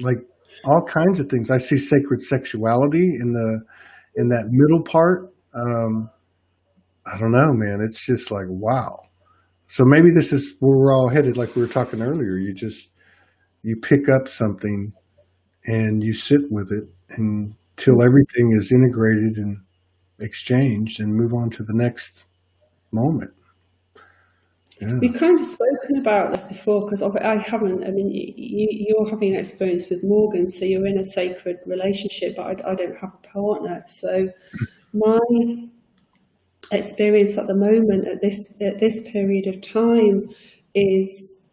like all kinds of things. I see sacred sexuality in that middle part. I don't know, man. It's just like, wow. So maybe this is where we're all headed, like we were talking earlier. You pick up something and you sit with it until everything is integrated and exchanged and move on to the next moment. Yeah. We've kind of spoken about this before, because I haven't. I mean, you're having an experience with Morgan, so you're in a sacred relationship, but I don't have a partner. So my experience at the moment, at this period of time, is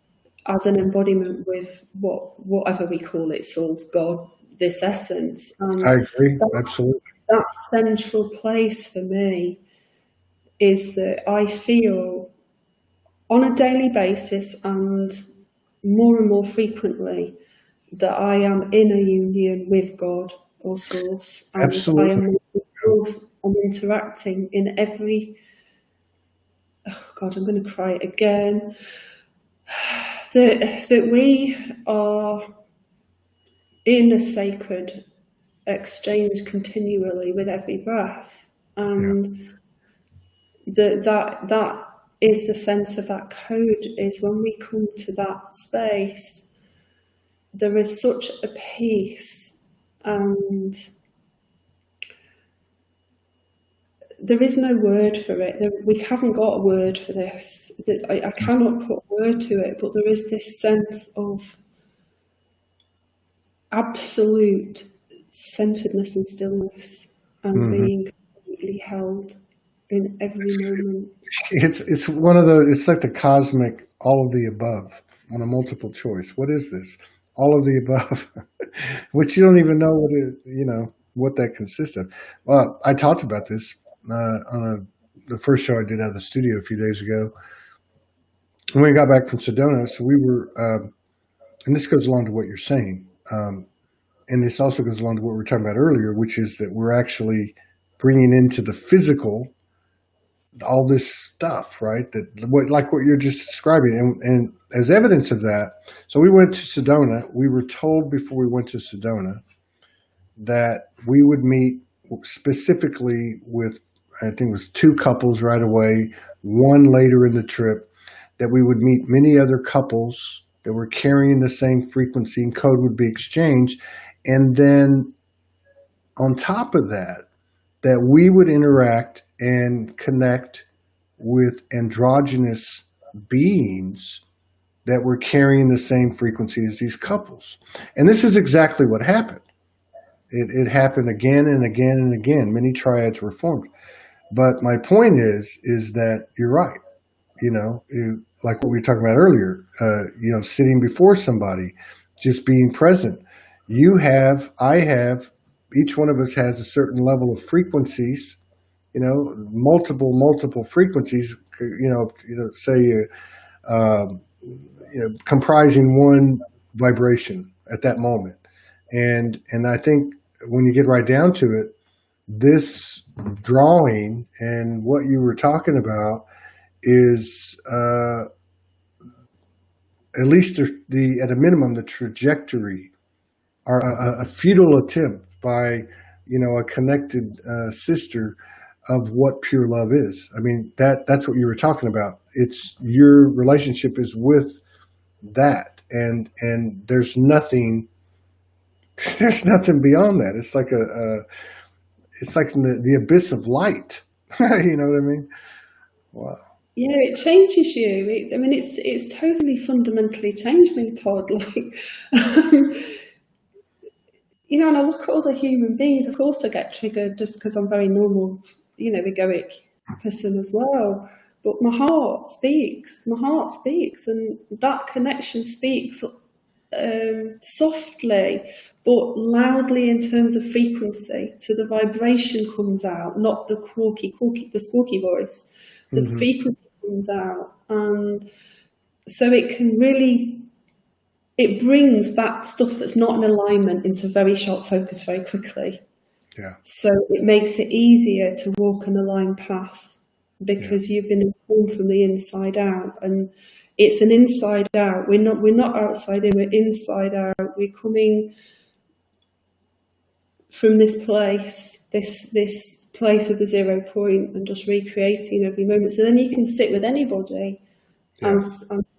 as an embodiment with whatever we call it, source, God, this essence. I agree, absolutely. That central place for me is that I feel on a daily basis and more frequently that I am in a union with God or Source. And absolutely. I'm interacting in every... Oh God, I'm going to cry again. That we are in a sacred exchange continually with every breath, and that is the sense of that code. Is when we come to that space, there is such a peace, and there is no word for it. We haven't got a word for this. I cannot put a word to it, but there is this sense of absolute centeredness and stillness, and being completely held in every moment. It's one of those. It's like the cosmic all of the above on a multiple choice. What is this? All of the above, which you don't even know what that consists of. Well, I talked about this on the first show I did out of the studio a few days ago. When we got back from Sedona, so we were, and this goes along to what you're saying. And this also goes along to what we were talking about earlier, which is that we're actually bringing into the physical all this stuff, right? Like what you're just describing. And as evidence of that, so we went to Sedona. We were told before we went to Sedona that we would meet specifically with, I think it was 2 couples right away, 1 later in the trip, that we would meet many other couples that were carrying the same frequency, and code would be exchanged. And then on top of that, that we would interact and connect with androgynous beings that were carrying the same frequency as these couples. And this is exactly what happened. It happened again and again and again. Many triads were formed. But my point is that you're right. Like what we were talking about earlier, sitting before somebody, just being present. I have, each one of us has a certain level of frequencies, multiple frequencies, say, comprising one vibration at that moment. And I think when you get right down to it, this drawing and what you were talking about is, at least at a minimum, the trajectory, are a futile attempt by, a connected sister of what pure love is. I mean, that's what you were talking about. It's your relationship is with that, and there's nothing beyond that. It's like it's like the abyss of light. You know what I mean? Wow. Yeah, it changes you. It's totally fundamentally changed me, Todd. Like, you know, and I look at other human beings, of course I get triggered just because I'm very normal, you know, egoic person as well. But my heart speaks, and that connection speaks softly, but loudly in terms of frequency. So the vibration comes out, not the squawky voice. The frequency comes out. And so it can really, it brings that stuff that's not in alignment into very sharp focus very quickly. Yeah. So it makes it easier to walk an aligned path because you've been informed from the inside out, and it's an inside out. We're not outside in. We're inside out. We're coming from this place of the 0 point, and just recreating every moment. So then you can sit with anybody and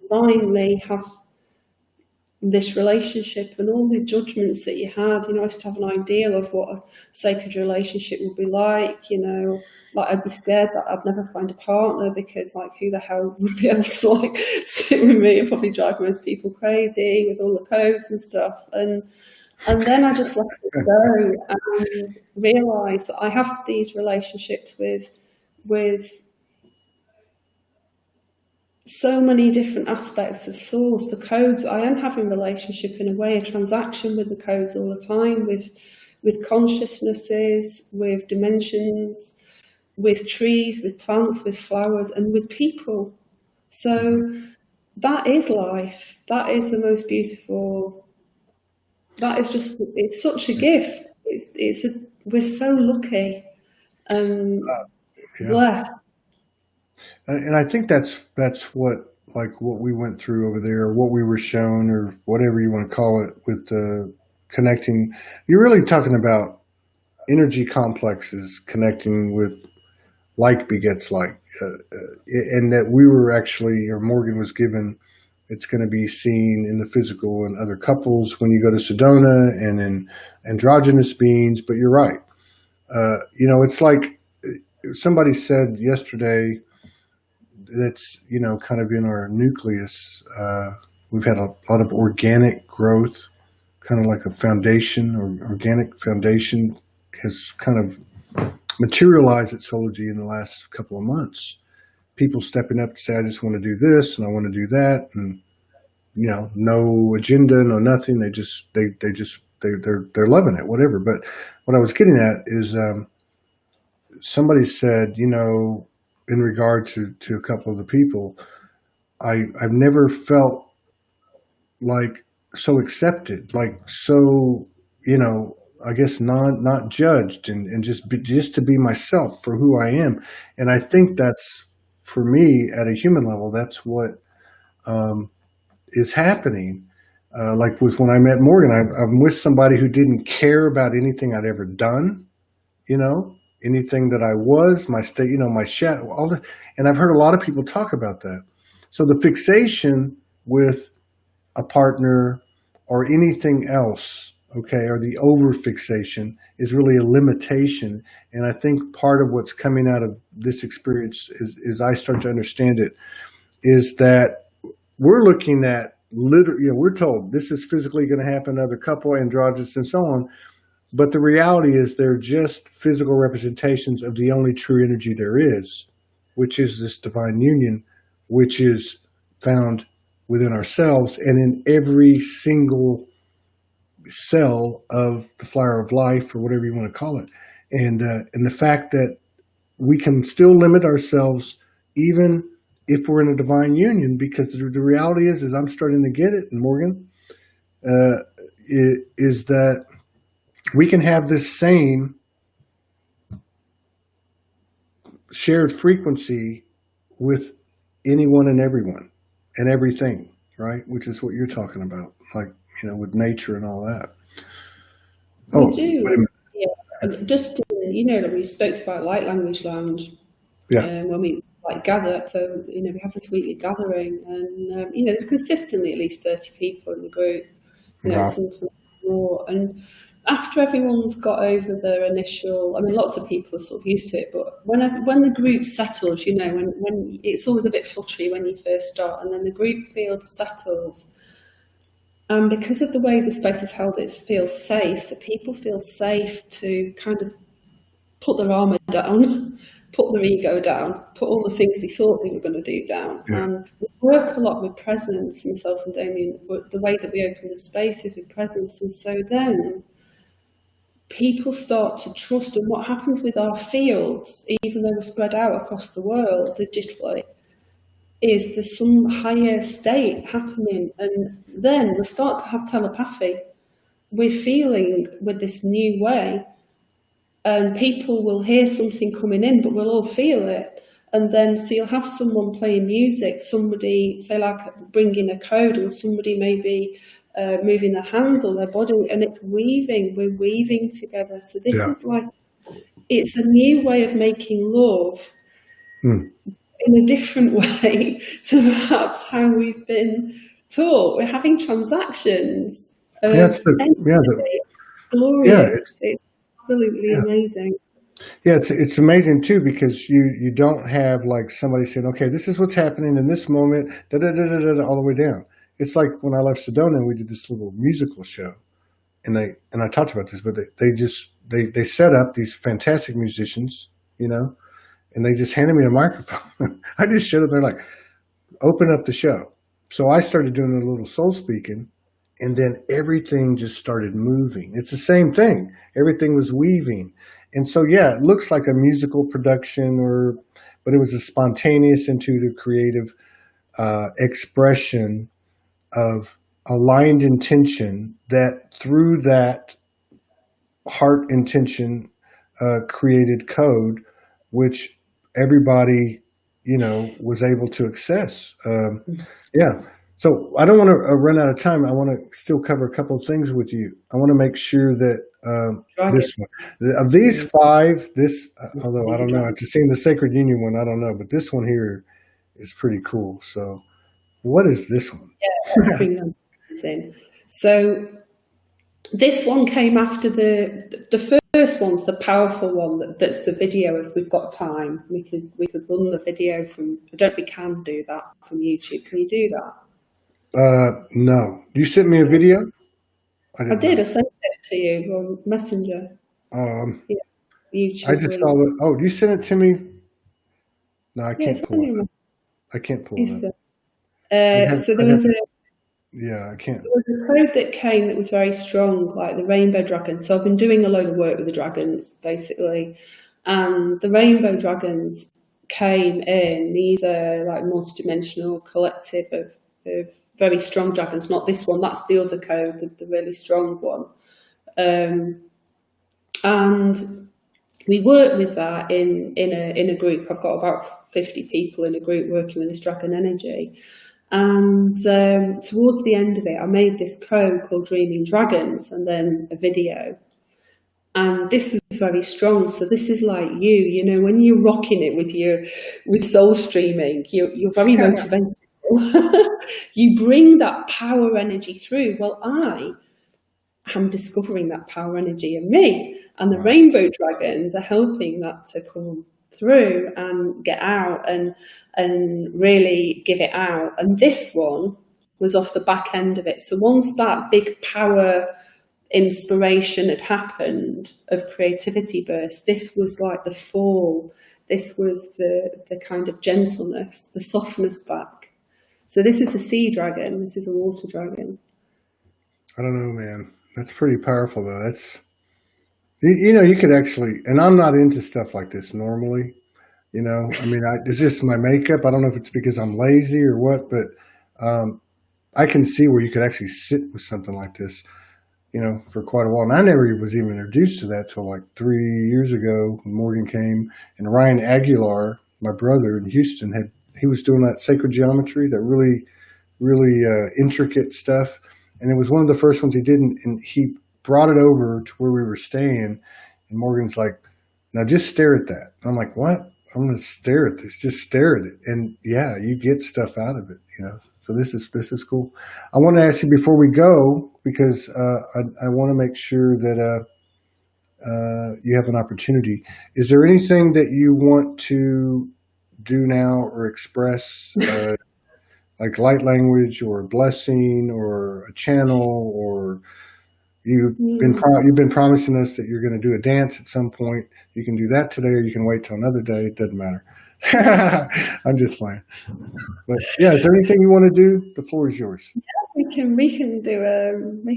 divinely have this relationship, and all the judgments that you had. You know, I used to have an ideal of what a sacred relationship would be like. You know, like I'd be scared that I'd never find a partner because, like, who the hell would be able to like sit with me and probably drive most people crazy with all the codes and stuff. And then I just let it go and realised that I have these relationships with so many different aspects of source. The codes, I am having relationship in a way, a transaction with the codes all the time, with consciousnesses, with dimensions, with trees, with plants, with flowers, and with people. So that is life. That is the most beautiful. That is just, it's such a gift. We're so lucky and blessed. And I think that's what we went through over there, what we were shown, or whatever you want to call it, with connecting. You're really talking about energy complexes connecting with like begets like, and that we were actually, or Morgan was given, it's going to be seen in the physical in other couples when you go to Sedona and in androgynous beings. But you're right. You know, it's like somebody said yesterday, that's, you know, kind of in our nucleus. We've had a lot of organic growth, kind of like a foundation, or organic foundation has kind of materialized at Soulogy in the last couple of months. People stepping up to say, I just want to do this and I want to do that, and, you know, no agenda, no nothing. They're loving it, whatever. But what I was getting at is somebody said, you know, in regard to a couple of the people, I've never felt like so accepted, like so, you know, I guess not judged, and just to be myself for who I am. And I think that's, for me, at a human level, that's what is happening. Like with when I met Morgan, I'm with somebody who didn't care about anything I'd ever done, you know, anything that I was, my state, you know, my shadow, all that. And I've heard a lot of people talk about that. So the fixation with a partner or anything else, okay, or the over fixation is really a limitation. And I think part of what's coming out of this experience is I start to understand it, is that we're looking at literally, you know, we're told this is physically going to happen to other couple, androgynous and so on. But the reality is they're just physical representations of the only true energy there is, which is this divine union, which is found within ourselves and in every single cell of the flower of life, or whatever you want to call it. And the fact that we can still limit ourselves even if we're in a divine union, because the reality is I'm starting to get it, and Morgan, is that we can have this same shared frequency with anyone and everyone and everything, right? Which is what you're talking about, like, you know, with nature and all that. We do. Yeah. Just, you know, we spoke about Light Language Lounge. Yeah. When we like gather, so, you know, we have this weekly gathering, and you know, there's consistently at least 30 people in the group, you know, sometimes more. And after everyone's got over their initial, I mean, lots of people are sort of used to it, but when the group settles, you know, when it's always a bit fluttery when you first start, and then the group feels settled, And because of the way the space is held, it feels safe. So people feel safe to kind of put their armour down, put their ego down, put all the things they thought they were going to do down. Yeah. And we work a lot with presence, myself and Damien. The way that we open the space is with presence. And so then people start to trust. And what happens with our fields, even though we're spread out across the world digitally, is there's some higher state happening. And then we start to have telepathy. We're feeling with this new way. And people will hear something coming in, but we'll all feel it. And then, so you'll have someone playing music, somebody, say like bringing a code, or somebody maybe moving their hands or their body, and it's weaving, we're weaving together. So this is like, it's a new way of making love in a different way to perhaps how we've been taught. We're having transactions. Glorious. It's absolutely amazing. Yeah, it's amazing too, because you don't have like somebody saying, okay, this is what's happening in this moment, da da da da da, all the way down. It's like when I left Sedona and we did this little musical show, and I talked about this, but they set up these fantastic musicians, you know, and they just handed me a microphone. I just showed up there like, open up the show. So I started doing a little soul speaking. And then everything just started moving. It's the same thing. Everything was weaving. And so, yeah, it looks like a musical production, but it was a spontaneous, intuitive, creative expression of aligned intention that through that heart intention created code, which everybody, you know, was able to access. Yeah. So I don't want to run out of time. I want to still cover a couple of things with you. I want to make sure that this one, of these five, although I don't know, after seeing the Sacred Union one, I don't know, but this one here is pretty cool. So what is this one? Yeah, amazing. So this one came after the first one's the powerful one. That's the video. If we've got time, we could run the video from. I don't know if we can do that from YouTube. Can you do that? No. You sent me a video? I did. I sent it to you on Messenger. Yeah, YouTube. I just saw it. Oh, you sent it to me? No, I can't pull it up. I can't pull it up. So there was yeah, I can't. There was a code that came that was very strong, like the rainbow dragons. So I've been doing a load of work with the dragons, basically. And the rainbow dragons came in. These are like multidimensional collective of very strong dragons, not this one, that's the other code, the really strong one. And we work with that in a group. I've got about 50 people in a group working with this dragon energy. And towards the end of it, I made this code called Dreaming Dragons, and then a video. And this was very strong. So this is like you know, when you're rocking it with soul streaming, you're very motivated. You bring that power energy through. Well, I am discovering that power energy in me, and the rainbow dragons are helping that to come through and get out and really give it out. And this one was off the back end of it. So once that big power inspiration had happened of creativity burst, this was like the fall. This was the kind of gentleness, the softness back. So this is a sea dragon. This is a water dragon. I don't know, man. That's pretty powerful, though. That's, you know, you could actually, and I'm not into stuff like this normally. You know, I mean, it's just my makeup. I don't know if it's because I'm lazy or what, but I can see where you could actually sit with something like this, you know, for quite a while. And I never was even introduced to that till like 3 years ago when Morgan came, and Ryan Aguilar, my brother in Houston, he was doing that sacred geometry, that really, really intricate stuff. And it was one of the first ones he did, and he brought it over to where we were staying. And Morgan's like, now just stare at that. And I'm like, what? I'm going to stare at this. Just stare at it. And yeah, you get stuff out of it, you know. So this is cool. I want to ask you before we go, because I want to make sure that you have an opportunity. Is there anything that you want to do now or express like light language or a blessing or a channel, or you've been promising us that you're going to do a dance at some point. You can do that today, or you can wait till another day. It doesn't matter. I'm just playing. But yeah, is there anything you want to do? The floor is yours. Yeah, we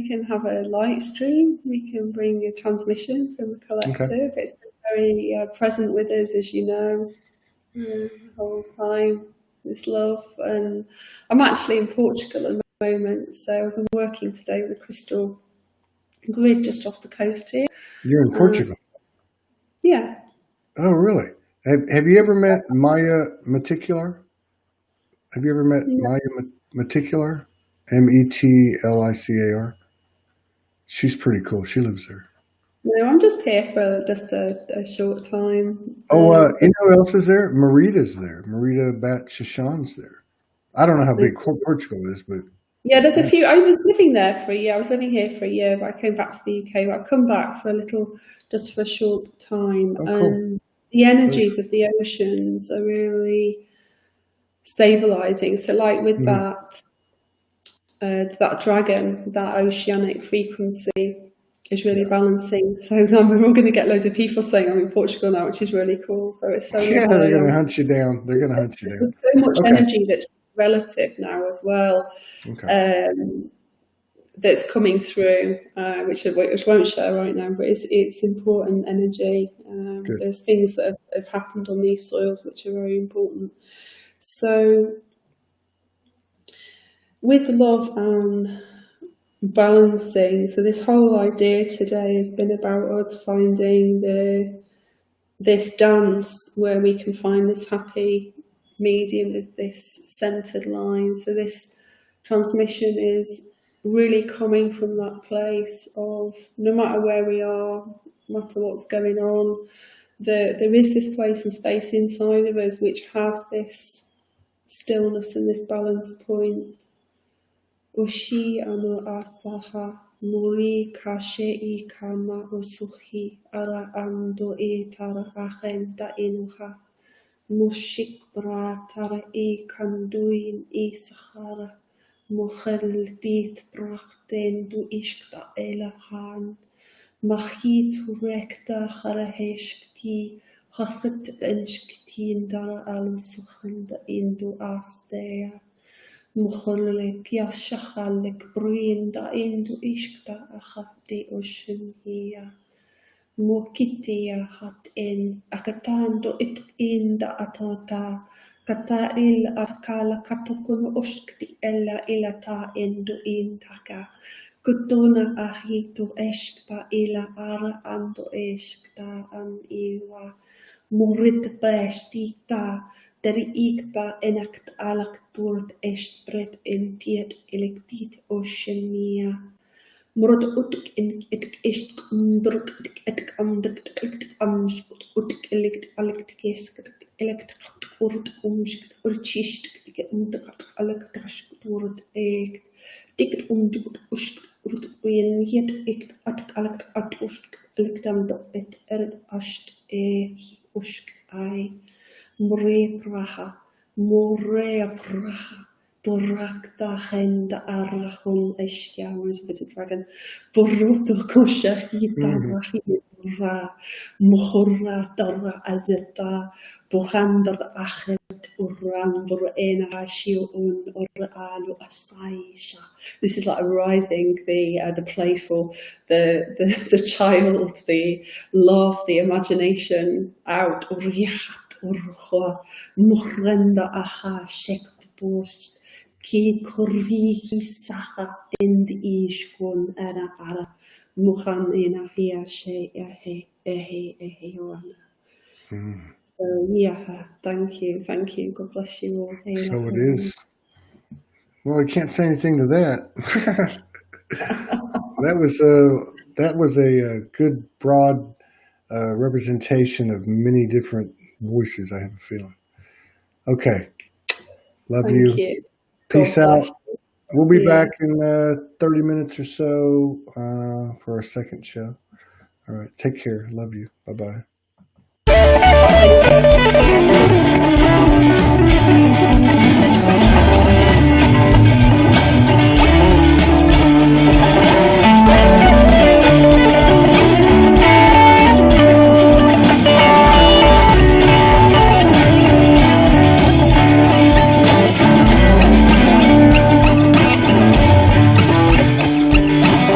can have a light stream. We can bring a transmission from the collective. Okay. It's been very present with us, as you know, the whole time. This love, and I'm actually in Portugal at the moment, so I've been working today with a crystal grid just off the coast here. You're in Portugal? Yeah. Oh, really? Have you ever met Maya Meticular? Have you ever met Maya Meticular? Metlicar? She's pretty cool. She lives there. No, I'm just here for just a short time. Oh, you know who else is there? Marita's there. Marita Bat-Shashan's there. I don't know how big Portugal is, but... Yeah, there's a few. I was living there for a year. I was living here for a year, but I came back to the UK. But I've come back for just for a short time. Oh, cool. And the energies of the oceans are really stabilizing. So like with that dragon, that oceanic frequency is really balancing. So we're all going to get loads of people saying I'm in Portugal now, which is really cool. So it's so they're going to hunt you down. They're going to hunt you down. There's so much energy that's relative now as well, that's coming through, which won't show right now, but it's important energy. There's things that have happened on these soils which are very important. So with love and balancing, so this whole idea today has been about us finding this dance where we can find this happy medium, this centered line. So this transmission is really coming from that place of no matter where we are, no matter what's going on, there is this place and space inside of us which has this stillness and this balance point. Ushi ano asaha muri kashe kama usuhi ara ando tara agenda inuha mushik bra tara kanduin sahara mukhaldit brachten du ishkta elahan mahit rekta haraheshkti harkat enshkti dara alusukhanda indu astea مخلك يا شخالك برين دا إندو إشكتا أخطي أشنية موكيتيا هات إن أكتان دو إت إن دا أتوتا كتا إل أركالا كتكون أشكتي إلا إلا تا إندو إن تاكا كتونا أهيتو إشكتا إلا أرى أندو إشكتا أن إيوا مرد باشتي تا Dari ikta enakt alak toort estbred en tiet elektiet oceania. Mrod utuk en etik est umdruk etik amduk etik amskut utuk elekt kesk elekt urt umskut urchist umduk alak taskut urt ekt tiket umduk ust urt uyen yet ekt atik alak at ust elektam do et ert ast usk ai. More praha, Dorakta henda arahun eshkia, where's a bit of dragon? Boruto kosha hita rahira, Mohura dara adeta, Bohandar achet uran, Borena shil un alu asaisha. This is like rising the playful, the child, the love, the imagination out, Urihat. Urhua Muhrenda aha shekt post ki koriki saha end ishkun ara Muhan ina hia she ehe wana. So yeah, thank you, God bless you all. So it is. Well, I can't say anything to that. That was a good broad representation of many different voices, I have a feeling. Okay. Love you. Peace out. We'll be back in 30 minutes or so for our second show. All right. Take care. Love you. Bye-bye.